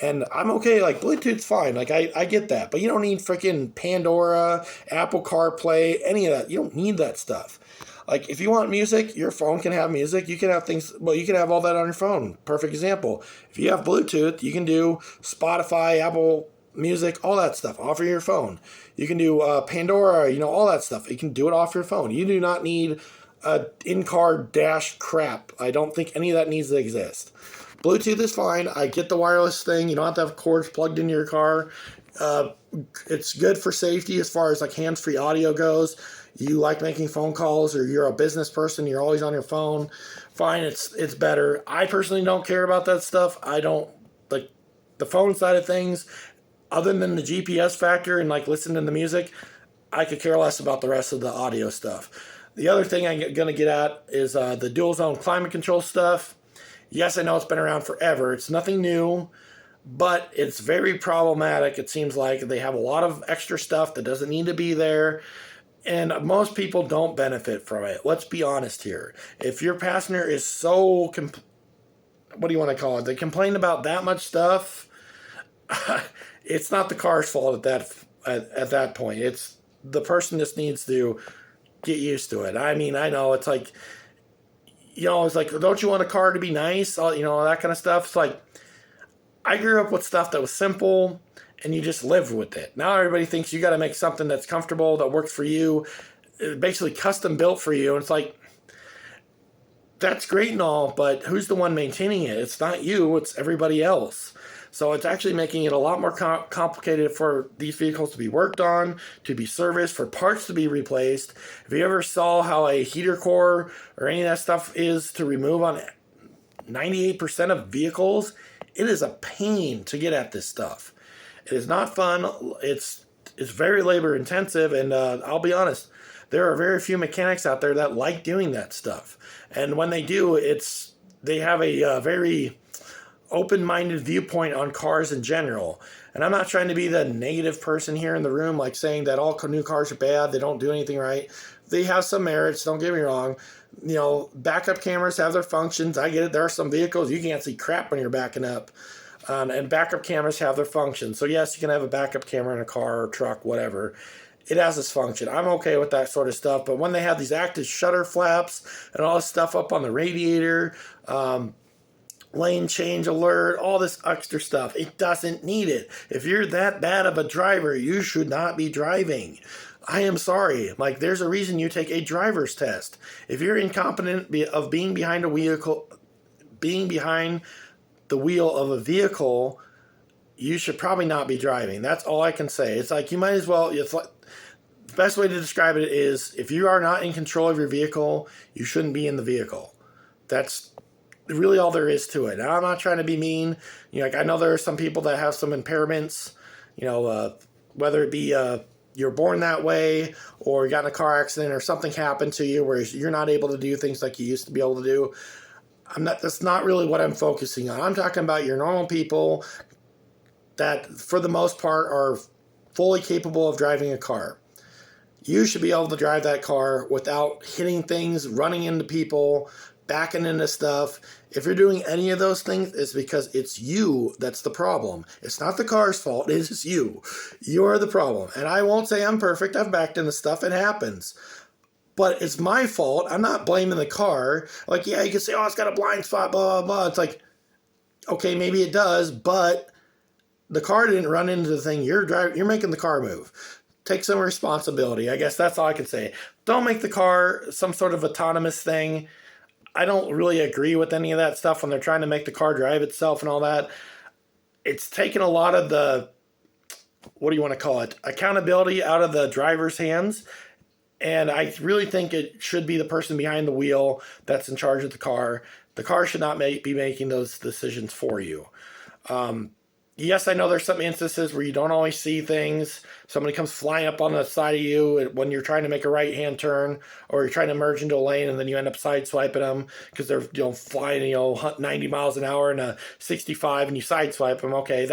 And I'm okay, like Bluetooth's fine, like I get that, but you don't need freaking Pandora, Apple CarPlay, any of that. You don't need that stuff. Like, if you want music, your phone can have music. You can have you can have all that on your phone. Perfect example. If you have Bluetooth, you can do Spotify, Apple Music, all that stuff off of your phone. You can do Pandora, all that stuff. You can do it off your phone. You do not need in-car dash crap. I don't think any of that needs to exist. Bluetooth is fine. I get the wireless thing. You don't have to have cords plugged into your car. It's good for safety as far as like hands-free audio goes. You like making phone calls, or you're a business person, you're always on your phone, fine, it's better. I personally don't care about that stuff. I don't, like, the phone side of things, other than the GPS factor and like listening to music, I could care less about the rest of the audio stuff. The other thing I'm going to get at is the dual zone climate control stuff. Yes, I know it's been around forever. It's nothing new, but it's very problematic. It seems like they have a lot of extra stuff that doesn't need to be there. And most people don't benefit from it. Let's be honest here. If your passenger is so, what do you want to call it? They complain about that much stuff. It's not the car's fault at that point. It's the person just needs to get used to it. I mean, I know it's like, it's like, don't you want a car to be nice? That kind of stuff. It's like, I grew up with stuff that was simple, and you just live with it. Now everybody thinks you got to make something that's comfortable, that works for you, basically custom built for you. And it's like, that's great and all, but who's the one maintaining it? It's not you, it's everybody else. So it's actually making it a lot more complicated for these vehicles to be worked on, to be serviced, for parts to be replaced. If you ever saw how a heater core or any of that stuff is to remove on 98% of vehicles, it is a pain to get at this stuff. It is not fun. It's very labor intensive, and I'll be honest, there are very few mechanics out there that like doing that stuff. And when they do, they have a very open-minded viewpoint on cars in general. And I'm not trying to be the negative person here in the room, like saying that all new cars are bad, they don't do anything right. They have some merits, don't get me wrong. Backup cameras have their functions. I get it. There are some vehicles you can't see crap when you're backing up. And backup cameras have their function. So yes, you can have a backup camera in a car or truck, whatever. It has its function. I'm okay with that sort of stuff. But when they have these active shutter flaps and all this stuff up on the radiator, lane change alert, all this extra stuff, it doesn't need it. If you're that bad of a driver, you should not be driving. I am sorry. Like, there's a reason you take a driver's test. If you're incompetent of being behind the wheel of a vehicle, you should probably not be driving. That's all I can say. It's like you might as well. It's like the best way to describe it is if you are not in control of your vehicle, you shouldn't be in the vehicle. That's really all there is to it. And I'm not trying to be mean. Like I know there are some people that have some impairments. Whether it be you're born that way, or you got in a car accident, or something happened to you where you're not able to do things like you used to be able to do. That's not really what I'm focusing on. I'm talking about your normal people that, for the most part, are fully capable of driving a car. You should be able to drive that car without hitting things, running into people, backing into stuff. If you're doing any of those things, it's because it's you that's the problem. It's not the car's fault. It is you. You're the problem. And I won't say I'm perfect. I've backed into stuff. It happens. But it's my fault. I'm not blaming the car. Like, yeah, you can say, oh, it's got a blind spot, blah, blah, blah. It's like, okay, maybe it does, but the car didn't run into the thing. You're making the car move. Take some responsibility. I guess that's all I can say. Don't make the car some sort of autonomous thing. I don't really agree with any of that stuff when they're trying to make the car drive itself and all that. It's taken a lot of the, what do you want to call it, accountability out of the driver's hands. And I really think it should be the person behind the wheel that's in charge of the car. The car should not be making those decisions for you. Yes, I know there's some instances where you don't always see things. Somebody comes flying up on the side of you when you're trying to make a right-hand turn, or you're trying to merge into a lane, and then you end up sideswiping them because they're flying 90 miles an hour in a 65, and you sideswipe them. Okay,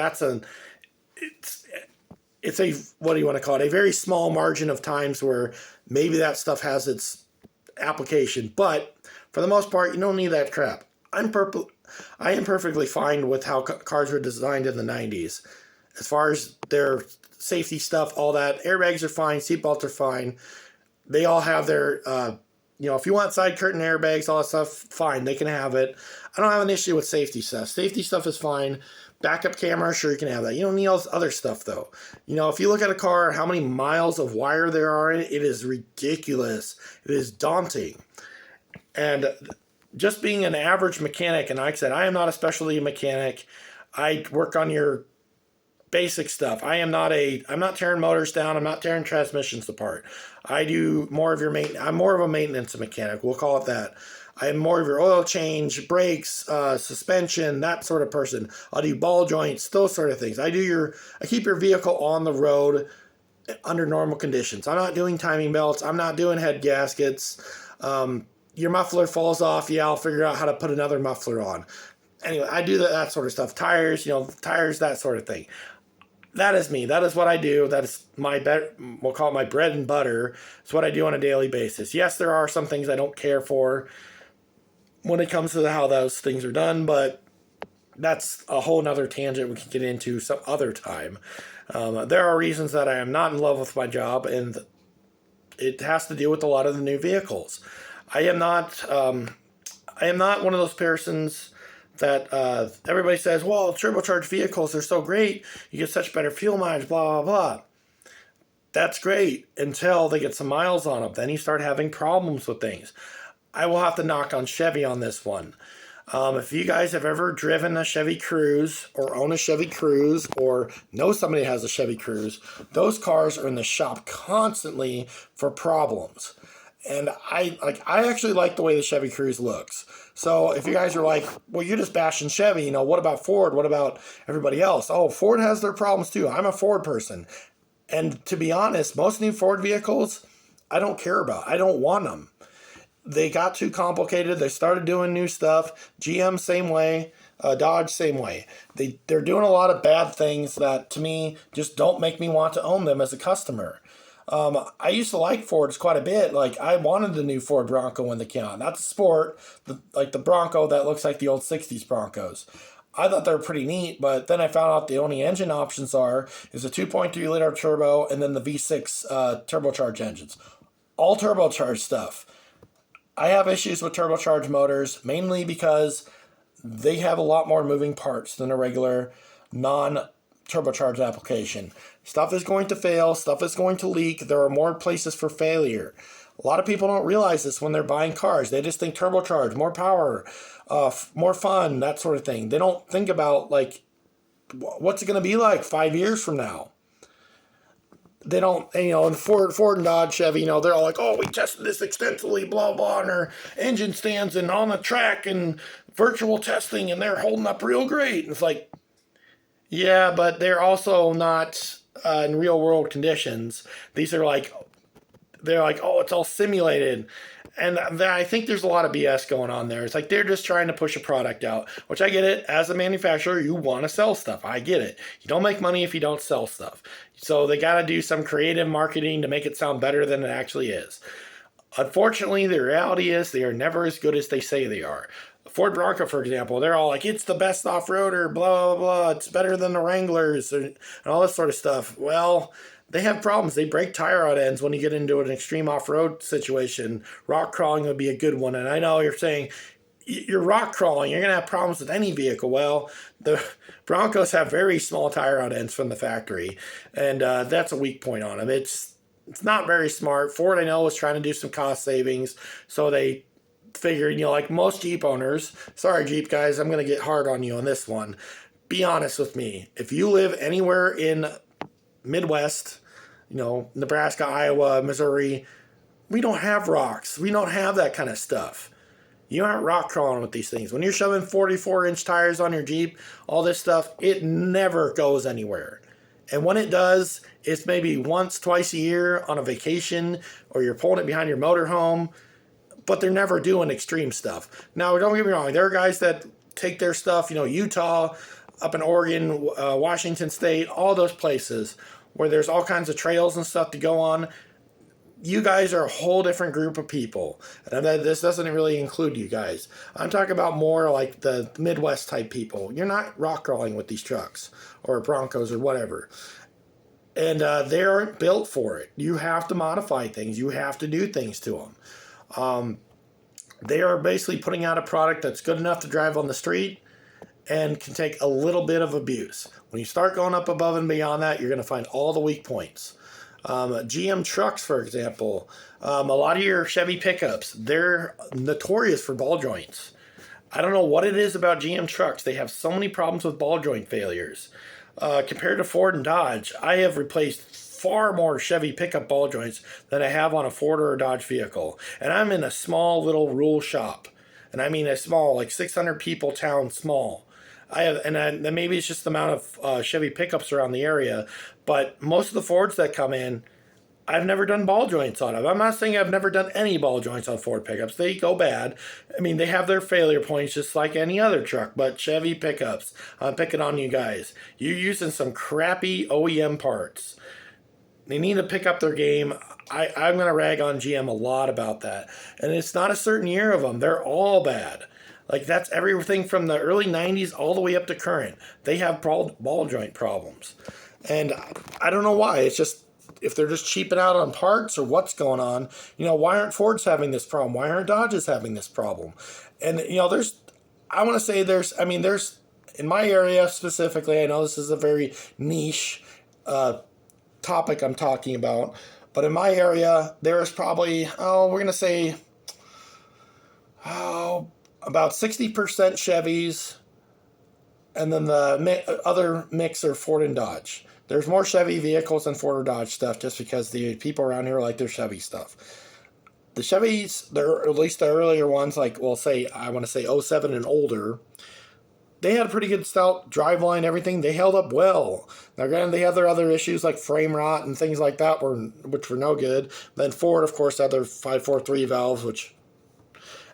it's a, what do you want to call it? A very small margin of times where maybe that stuff has its application, but for the most part, you don't need that crap. I am perfectly fine with how cars were designed in the 90s. As far as their safety stuff, all that, airbags are fine, seatbelts are fine. They all have their, if you want side curtain airbags, all that stuff, fine, they can have it. I don't have an issue with safety stuff. Safety stuff is fine. Backup camera, sure, you can have that. You don't need all this other stuff, though. If you look at a car, how many miles of wire there are in it, it is ridiculous. It is daunting. And just being an average mechanic, and like I said, I am not a specialty mechanic. I work on your basic stuff. I'm not tearing motors down. I'm not tearing transmissions apart. I do more of your maintenance. I'm more of a maintenance mechanic. We'll call it that. I am more of your oil change, brakes, suspension, that sort of person. I'll do ball joints, those sort of things. I keep your vehicle on the road under normal conditions. I'm not doing timing belts. I'm not doing head gaskets. Your muffler falls off. Yeah, I'll figure out how to put another muffler on. Anyway, I do that sort of stuff. Tires, that sort of thing. That is me. That is what I do. That is we'll call it my bread and butter. It's what I do on a daily basis. Yes, there are some things I don't care for when it comes to how those things are done, but that's a whole nother tangent we can get into some other time. There are reasons that I am not in love with my job, and it has to do with a lot of the new vehicles. I am not one of those persons that everybody says, well, turbocharged vehicles are so great. You get such better fuel mileage, blah, blah, blah. That's great until they get some miles on them. Then you start having problems with things. I will have to knock on Chevy on this one. If you guys have ever driven a Chevy Cruze or own a Chevy Cruze or know somebody that has a Chevy Cruze, those cars are in the shop constantly for problems. And I actually like the way the Chevy Cruze looks. So if you guys are like, well, you're just bashing Chevy, what about Ford? What about everybody else? Oh, Ford has their problems too. I'm a Ford person. And to be honest, most new Ford vehicles, I don't care about. I don't want them. They got too complicated. They started doing new stuff. GM, same way. Dodge, same way. They're doing a lot of bad things that, to me, just don't make me want to own them as a customer. I used to like Fords quite a bit. Like, I wanted the new Ford Bronco when they came out. Not the Sport, like the Bronco that looks like the old 60s Broncos. I thought they were pretty neat, but then I found out the only engine options is a 2.3 liter turbo and then the V6 turbocharged engines. All turbocharged stuff. I have issues with turbocharged motors, mainly because they have a lot more moving parts than a regular non-turbocharged application. Stuff is going to fail. Stuff is going to leak. There are more places for failure. A lot of people don't realize this when they're buying cars. They just think turbocharged, more power, more fun, that sort of thing. They don't think about, what's it going to be like 5 years from now? They don't, and Ford and Dodge, Chevy, they're all like, oh, we tested this extensively, blah, blah, and our engine stands and on the track and virtual testing, and they're holding up real great. And it's like, yeah, but they're also not in real world conditions. They're like, oh, it's all simulated. And I think there's a lot of BS going on there. It's like they're just trying to push a product out, which I get it. As a manufacturer, you want to sell stuff. I get it. You don't make money if you don't sell stuff. So they got to do some creative marketing to make it sound better than it actually is. Unfortunately, the reality is they are never as good as they say they are. Ford Bronco, for example, they're all like, it's the best off-roader, blah, blah, blah. It's better than the Wranglers and all this sort of stuff. Well, they have problems. They break tire out ends when you get into an extreme off-road situation. Rock crawling would be a good one. And I know you're saying, you're rock crawling, you're going to have problems with any vehicle. Well, the Broncos have very small tire out ends from the factory. And that's a weak point on them. It's not very smart. Ford, I know, was trying to do some cost savings. So they figured, like most Jeep owners, sorry, Jeep guys, I'm going to get hard on you on this one. Be honest with me. If you live anywhere in Midwest, Nebraska, Iowa, Missouri, we don't have rocks. We don't have that kind of stuff. You aren't rock crawling with these things. When you're shoving 44-inch tires on your Jeep, all this stuff, it never goes anywhere. And when it does, it's maybe once, twice a year on a vacation, or you're pulling it behind your motorhome, but they're never doing extreme stuff. Now, don't get me wrong. There are guys that take their stuff, Utah, up in Oregon, Washington State, all those places where there's all kinds of trails and stuff to go on. You guys are a whole different group of people. And this doesn't really include you guys. I'm talking about more like the Midwest type people. You're not rock crawling with these trucks or Broncos or whatever. And they aren't built for it. You have to modify things. You have to do things to them. They are basically putting out a product that's good enough to drive on the street and can take a little bit of abuse. When you start going up above and beyond that, you're going to find all the weak points. GM trucks, for example, a lot of your Chevy pickups, they're notorious for ball joints. I don't know what it is about GM trucks. They have so many problems with ball joint failures. Compared to Ford and Dodge, I have replaced far more Chevy pickup ball joints than I have on a Ford or a Dodge vehicle. And I'm in a small little rural shop. And I mean a small, like 600 people town small. Maybe it's just the amount of Chevy pickups around the area, but most of the Fords that come in, I've never done ball joints on them. I'm not saying I've never done any ball joints on Ford pickups. They go bad. I mean, they have their failure points just like any other truck, but Chevy pickups, I'm picking on you guys. You're using some crappy OEM parts. They need to pick up their game. I'm going to rag on GM a lot about that. And it's not a certain year of them. They're all bad. Like, that's everything from the early 90s all the way up to current. They have ball joint problems. And I don't know why. It's just, if they're just cheaping out on parts or what's going on, why aren't Fords having this problem? Why aren't Dodges having this problem? And, there's, in my area specifically, I know this is a very niche topic I'm talking about, but in my area, there is probably, we're going to say, about 60% Chevys, and then the other mix are Ford and Dodge. There's more Chevy vehicles than Ford or Dodge stuff just because the people around here like their Chevy stuff. The Chevys, at least the earlier ones, like, I want to say 07 and older, they had a pretty good stout driveline, everything. They held up well. Now, granted, they had their other issues like frame rot and things like that, which were no good. Then Ford, of course, had their 543 valves, which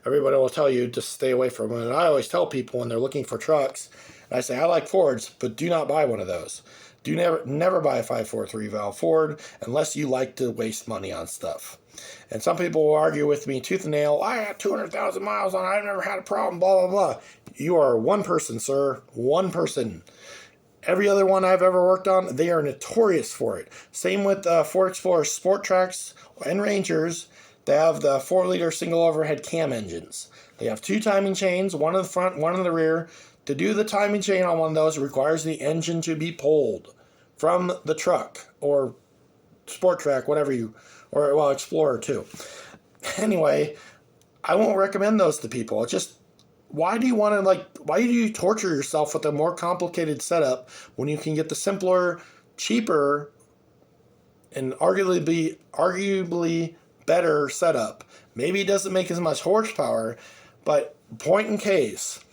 everybody will tell you to stay away from it. And I always tell people when they're looking for trucks, and I say, I like Fords, but do not buy one of those. Do never buy a 543 valve Ford unless you like to waste money on stuff. And some people will argue with me tooth and nail, I have 200,000 miles on it, I've never had a problem, blah, blah, blah. You are one person, sir. One person. Every other one I've ever worked on, they are notorious for it. Same with Ford Explorer Sport Tracks and Rangers. They have the 4-liter single overhead cam engines. They have 2 timing chains, one in the front, one in the rear. To do the timing chain on one of those requires the engine to be pulled from the truck or Sport Track, Explorer too. Anyway, I won't recommend those to people. It's just why do you want to why do you torture yourself with a more complicated setup when you can get the simpler, cheaper, and arguably better setup? Maybe it doesn't make as much horsepower, but point in case.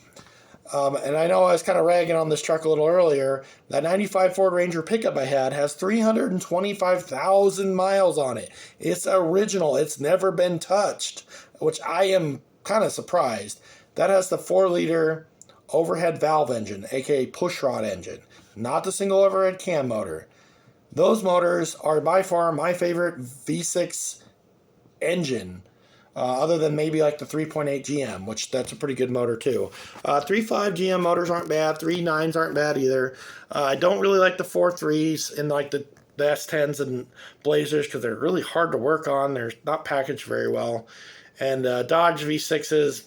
And I know I was kind of ragging on this truck a little earlier. That 95 Ford Ranger pickup I had has 325,000 miles on it. It's original. It's never been touched, which I am kind of surprised. That has the 4-liter overhead valve engine, aka pushrod engine, not the single overhead cam motor. Those motors are by far my favorite V6 engine. Other than maybe like the 3.8 GM, which that's a pretty good motor too. 3.5 GM motors aren't bad. 3.9s aren't bad either. I don't really like the 4.3s and like the S10s and Blazers because they're really hard to work on. They're not packaged very well. And Dodge V6s,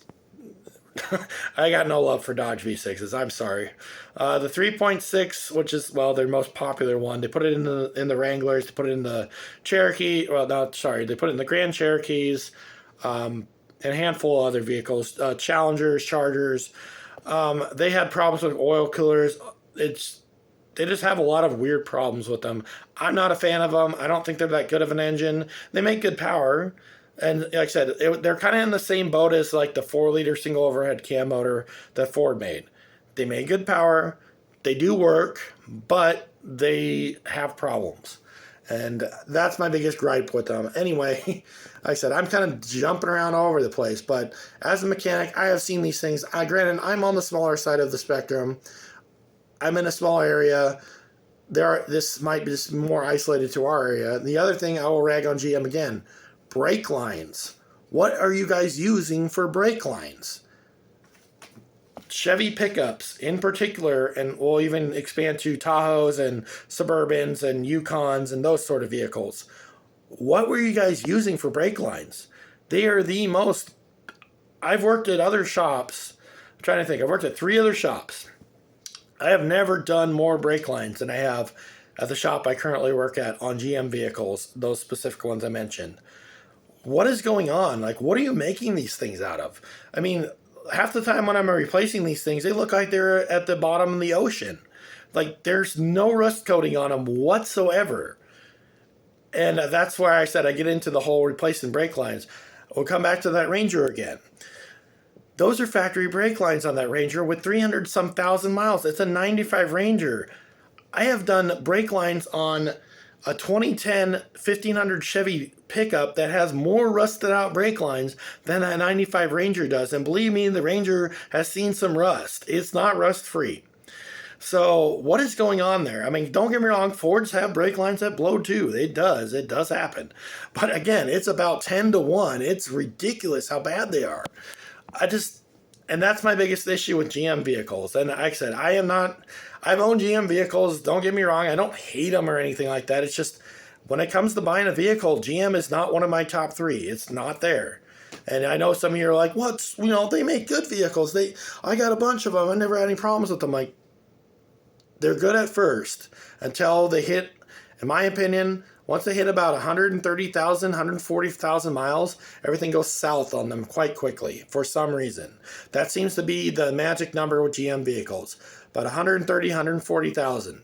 I got no love for Dodge V6s. I'm sorry. The 3.6, which is, well, their most popular one, they put it in the Wranglers, they put it in the Cherokee. Well, no, sorry, they put it in the Grand Cherokees. And a handful of other vehicles, Challengers, Chargers. They had problems with oil coolers. They just have a lot of weird problems with them. I'm not a fan of them. I don't think they're that good of an engine. They make good power. And like I said, they're kind of in the same boat as like the 4-liter single overhead cam motor that Ford made. They make good power. They do work, but they have problems. And that's my biggest gripe with them. Anyway, like I said, I'm kind of jumping around all over the place. But as a mechanic, I have seen these things. Granted, I'm on the smaller side of the spectrum. I'm in a small area. This might be just more isolated to our area. The other thing, I will rag on GM again. Brake lines. What are you guys using for brake lines? Chevy pickups in particular, and we'll even expand to Tahoes and Suburbans and Yukons and those sort of vehicles. What were you guys using for brake lines? They are the most... I've worked at other shops. I'm trying to think. I've worked at 3 other shops. I have never done more brake lines than I have at the shop I currently work at on GM vehicles, those specific ones I mentioned. What is going on? Like, what are you making these things out of? I mean... half the time when I'm replacing these things, they look like they're at the bottom of the ocean. Like, there's no rust coating on them whatsoever. And that's why I said I get into the whole replacing brake lines. We'll come back to that Ranger again. Those are factory brake lines on that Ranger with 300-some thousand miles. It's a 95 Ranger. I have done brake lines on a 2010 1500 Chevy pickup that has more rusted out brake lines than a 95 Ranger does. And believe me, the Ranger has seen some rust. It's not rust free. So what is going on there? I mean, don't get me wrong, Fords have brake lines that blow too. It does happen. But again, it's about 10 to 1. It's ridiculous how bad they are. And that's my biggest issue with GM vehicles. And like I said, I've owned GM vehicles. Don't get me wrong. I don't hate them or anything like that. It's just when it comes to buying a vehicle, GM is not one of my top 3. It's not there. And I know some of you are like, what? They make good vehicles. I got a bunch of them. I never had any problems with them. Like, they're good at first until they hit, in my opinion, once they hit about 130,000, 140,000 miles, everything goes south on them quite quickly for some reason. That seems to be the magic number with GM vehicles. About 130, 140,000.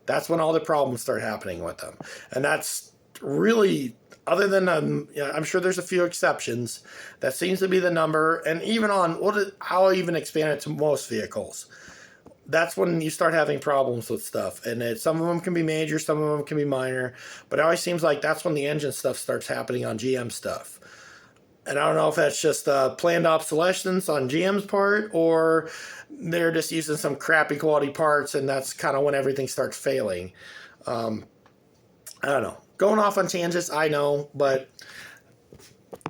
That's when all the problems start happening with them. And that's really, other than, I'm sure there's a few exceptions, that seems to be the number. And even on, I'll even expand it to most vehicles. That's when you start having problems with stuff. And some of them can be major, some of them can be minor. But it always seems like that's when the engine stuff starts happening on GM stuff. And I don't know if that's just planned obsolescence on GM's part, or they're just using some crappy quality parts, and that's kind of when everything starts failing. I don't know. Going off on tangents, I know, but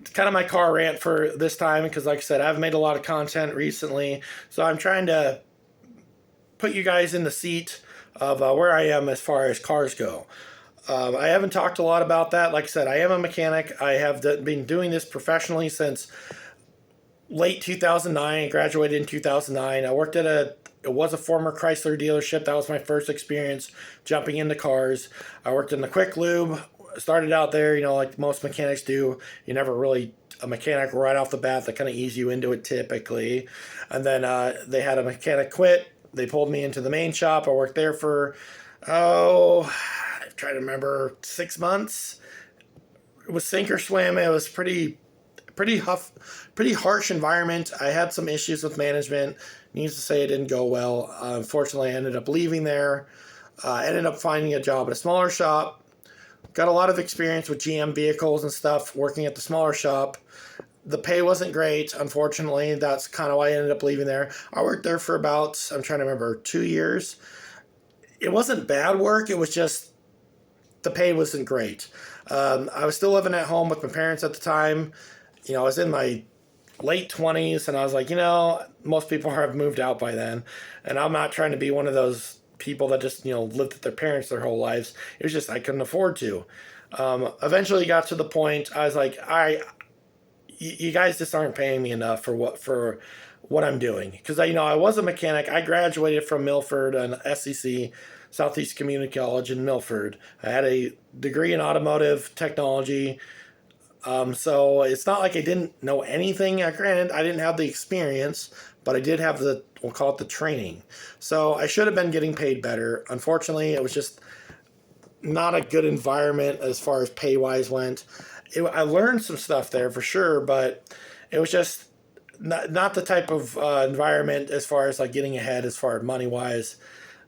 it's kind of my car rant for this time, because like I said, I've made a lot of content recently, so I'm trying to put you guys in the seat of where I am as far as cars go. I haven't talked a lot about that. Like I said, I am a mechanic. I have been doing this professionally since late 2009. I graduated in 2009. I worked at it was a former Chrysler dealership. That was my first experience jumping into cars. I worked in the Quick Lube started out there, like most mechanics do. You never really a mechanic right off the bat that kind of ease you into it typically. And then they had a mechanic quit. They pulled me into the main shop. I worked there for, I'm trying to remember, 6 months. It was sink or swim. It was pretty harsh environment. I had some issues with management. Needs to say it didn't go well. Unfortunately, I ended up leaving there. I ended up finding a job at a smaller shop. Got a lot of experience with GM vehicles and stuff working at the smaller shop. The pay wasn't great, unfortunately. That's kind of why I ended up leaving there. I worked there for about, I'm trying to remember, 2 years. It wasn't bad work. It was just the pay wasn't great. I was still living at home with my parents at the time. I was in my late 20s, and I was like, most people have moved out by then. And I'm not trying to be one of those people that just, lived with their parents their whole lives. It was just I couldn't afford to. Eventually got to the point I was like, you guys just aren't paying me enough for what I'm doing. Because I was a mechanic. I graduated from Milford and SEC, Southeast Community College in Milford. I had a degree in automotive technology. So it's not like I didn't know anything. Granted, I didn't have the experience, but I did have we'll call it the training. So I should have been getting paid better. Unfortunately, it was just not a good environment as far as pay-wise went. I learned some stuff there for sure, but it was just not the type of environment as far as like getting ahead as far as money-wise.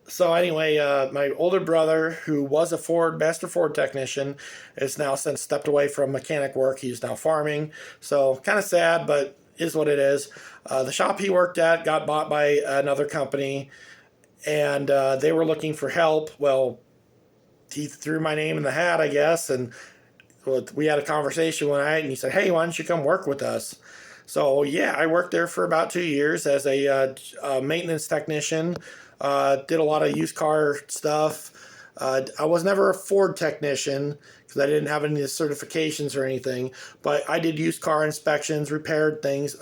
So anyway, my older brother, who was a master Ford technician, is now since stepped away from mechanic work. He's now farming. So kind of sad, but is what it is. The shop he worked at got bought by another company, and they were looking for help. Well, he threw my name in the hat, I guess, and we had a conversation one night, and he said, "Hey, why don't you come work with us?" So yeah, I worked there for about 2 years as a maintenance technician. Did a lot of used car stuff. I was never a Ford technician because I didn't have any certifications or anything, but I did used car inspections, repaired things,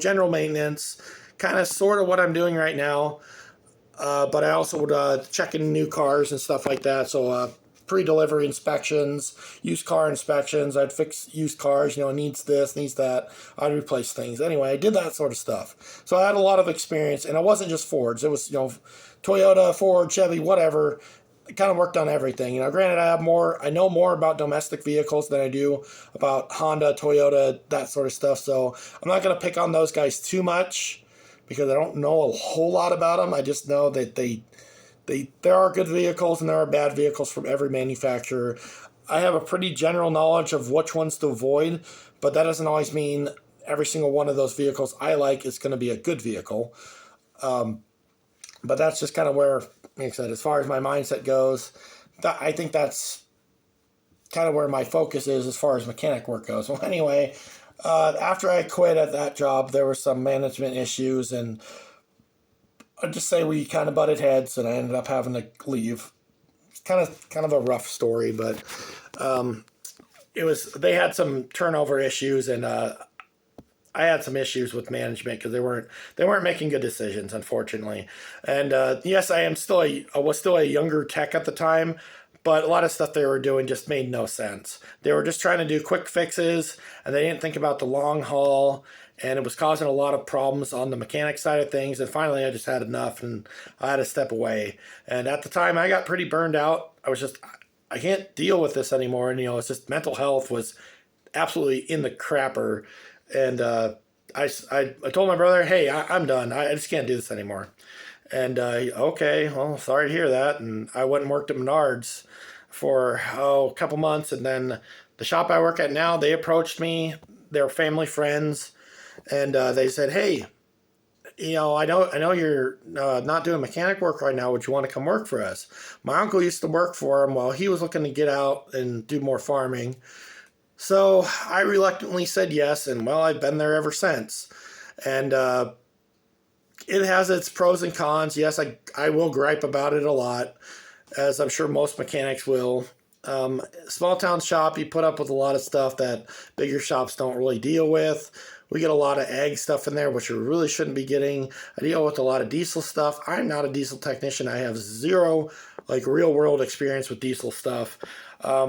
general maintenance, kind of sort of what I'm doing right now. But I also would check in new cars and stuff like that. So pre-delivery inspections, used car inspections. I'd fix used cars, needs this, needs that. I'd replace things. Anyway, I did that sort of stuff. So I had a lot of experience, and it wasn't just Fords. It was, Toyota, Ford, Chevy, whatever. I kind of worked on everything. Granted, I know more about domestic vehicles than I do about Honda, Toyota, that sort of stuff. So I'm not going to pick on those guys too much because I don't know a whole lot about them. I just know that there are good vehicles and there are bad vehicles from every manufacturer. I have a pretty general knowledge of which ones to avoid, but that doesn't always mean every single one of those vehicles I like is going to be a good vehicle. But that's just kind of where, like I said, as far as my mindset goes, I think that's kind of where my focus is as far as mechanic work goes. Well, anyway, after I quit at that job, there were some management issues, and I'd just say we kind of butted heads, and I ended up having to leave. It's kind of a rough story, but they had some turnover issues, and I had some issues with management because they weren't making good decisions, unfortunately. And yes, I was still a younger tech at the time, but a lot of stuff they were doing just made no sense. They were just trying to do quick fixes, and they didn't think about the long haul, and it was causing a lot of problems on the mechanic side of things. And finally, I just had enough, and I had to step away. And at the time, I got pretty burned out. I can't deal with this anymore. And, it's just mental health was absolutely in the crapper. And I told my brother, "Hey, I'm done. I just can't do this anymore." And okay, well, sorry to hear that. And I went and worked at Menards for a couple months, and then the shop I work at now, they approached me. They're family friends, and they said, "Hey, I know you're not doing mechanic work right now. Would you want to come work for us?" My uncle used to work for him while he was looking to get out and do more farming. So I reluctantly said yes, and well, I've been there ever since. And it has its pros and cons. Yes, I will gripe about it a lot, as I'm sure most mechanics will. Small town shop, you put up with a lot of stuff that bigger shops don't really deal with. We get a lot of ag stuff in there, which we really shouldn't be getting. I deal with a lot of diesel stuff. I'm not a diesel technician. I have zero like real world experience with diesel stuff.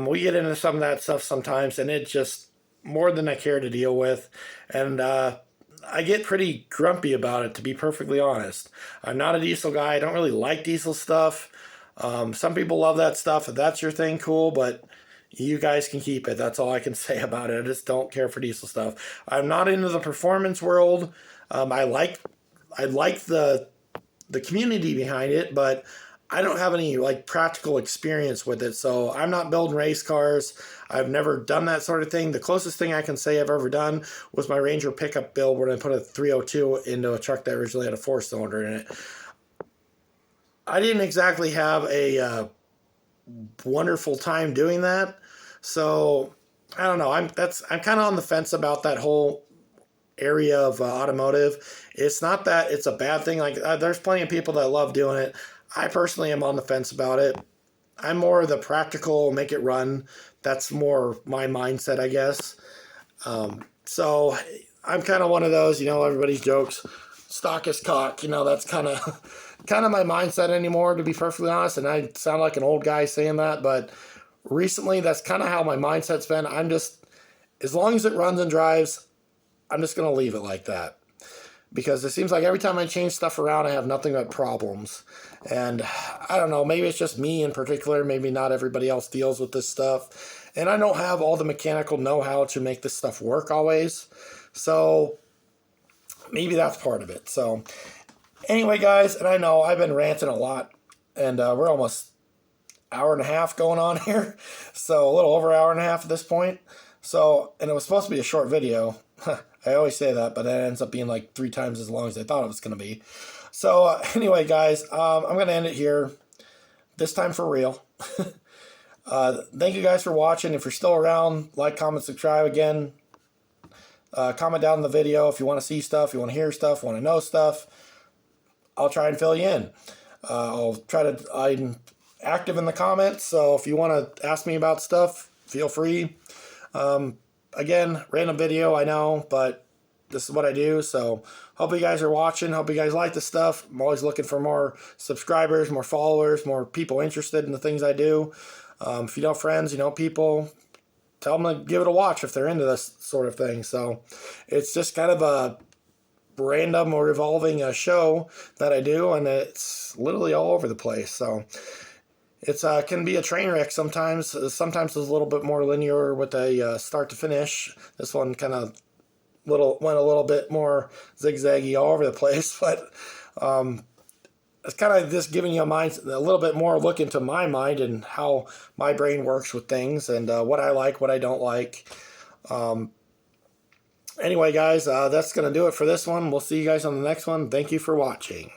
We get into some of that stuff sometimes, and it's just more than I care to deal with. And I get pretty grumpy about it, to be perfectly honest. I'm not a diesel guy. I don't really like diesel stuff. Some people love that stuff. If that's your thing, cool, but you guys can keep it. That's all I can say about it. I just don't care for diesel stuff. I'm not into the performance world. I like the community behind it, but I don't have any like practical experience with it. So I'm not building race cars. I've never done that sort of thing. The closest thing I can say I've ever done was my Ranger pickup build where I put a 302 into a truck that originally had a 4-cylinder in it. I didn't exactly have a wonderful time doing that. So I don't know. I'm kind of on the fence about that whole area of automotive. It's not that it's a bad thing. Like there's plenty of people that love doing it. I personally am on the fence about it. I'm more the practical, make it run. That's more my mindset, I guess. So I'm kind of one of those, everybody's jokes, stock is cock. That's kind of my mindset anymore, to be perfectly honest. And I sound like an old guy saying that, but recently that's kind of how my mindset's been. I'm just, as long as it runs and drives, I'm just going to leave it like that. Because it seems like every time I change stuff around, I have nothing but problems. And I don't know, maybe it's just me in particular. Maybe not everybody else deals with this stuff. And I don't have all the mechanical know-how to make this stuff work always. So maybe that's part of it. So anyway, guys, and I know I've been ranting a lot. And we're almost hour and a half going on here. So a little over an hour and a half at this point. So, and it was supposed to be a short video. I always say that, but it ends up being like 3 times as long as I thought it was going to be. So anyway, guys, I'm going to end it here. This time for real. Thank you guys for watching. If you're still around, like, comment, subscribe again. Comment down in the video if you want to see stuff, you want to hear stuff, want to know stuff. I'll try and fill you in. I'm active in the comments, so if you want to ask me about stuff, feel free. Again, random video, I know, but this is what I do. So hope you guys are watching. Hope you guys like the stuff. I'm always looking for more subscribers, more followers, more people interested in the things I do. If you know friends, people, tell them to give it a watch if they're into this sort of thing. So it's just kind of a random or revolving show that I do, and it's literally all over the place. So it's can be a train wreck sometimes. Sometimes it's a little bit more linear with a start to finish. This one kind of went a little bit more zigzaggy all over the place, but it's kind of just giving you a little bit more look into my mind and how my brain works with things and what I like, what I don't like. Anyway, guys, that's going to do it for this one. We'll see you guys on the next one. Thank you for watching.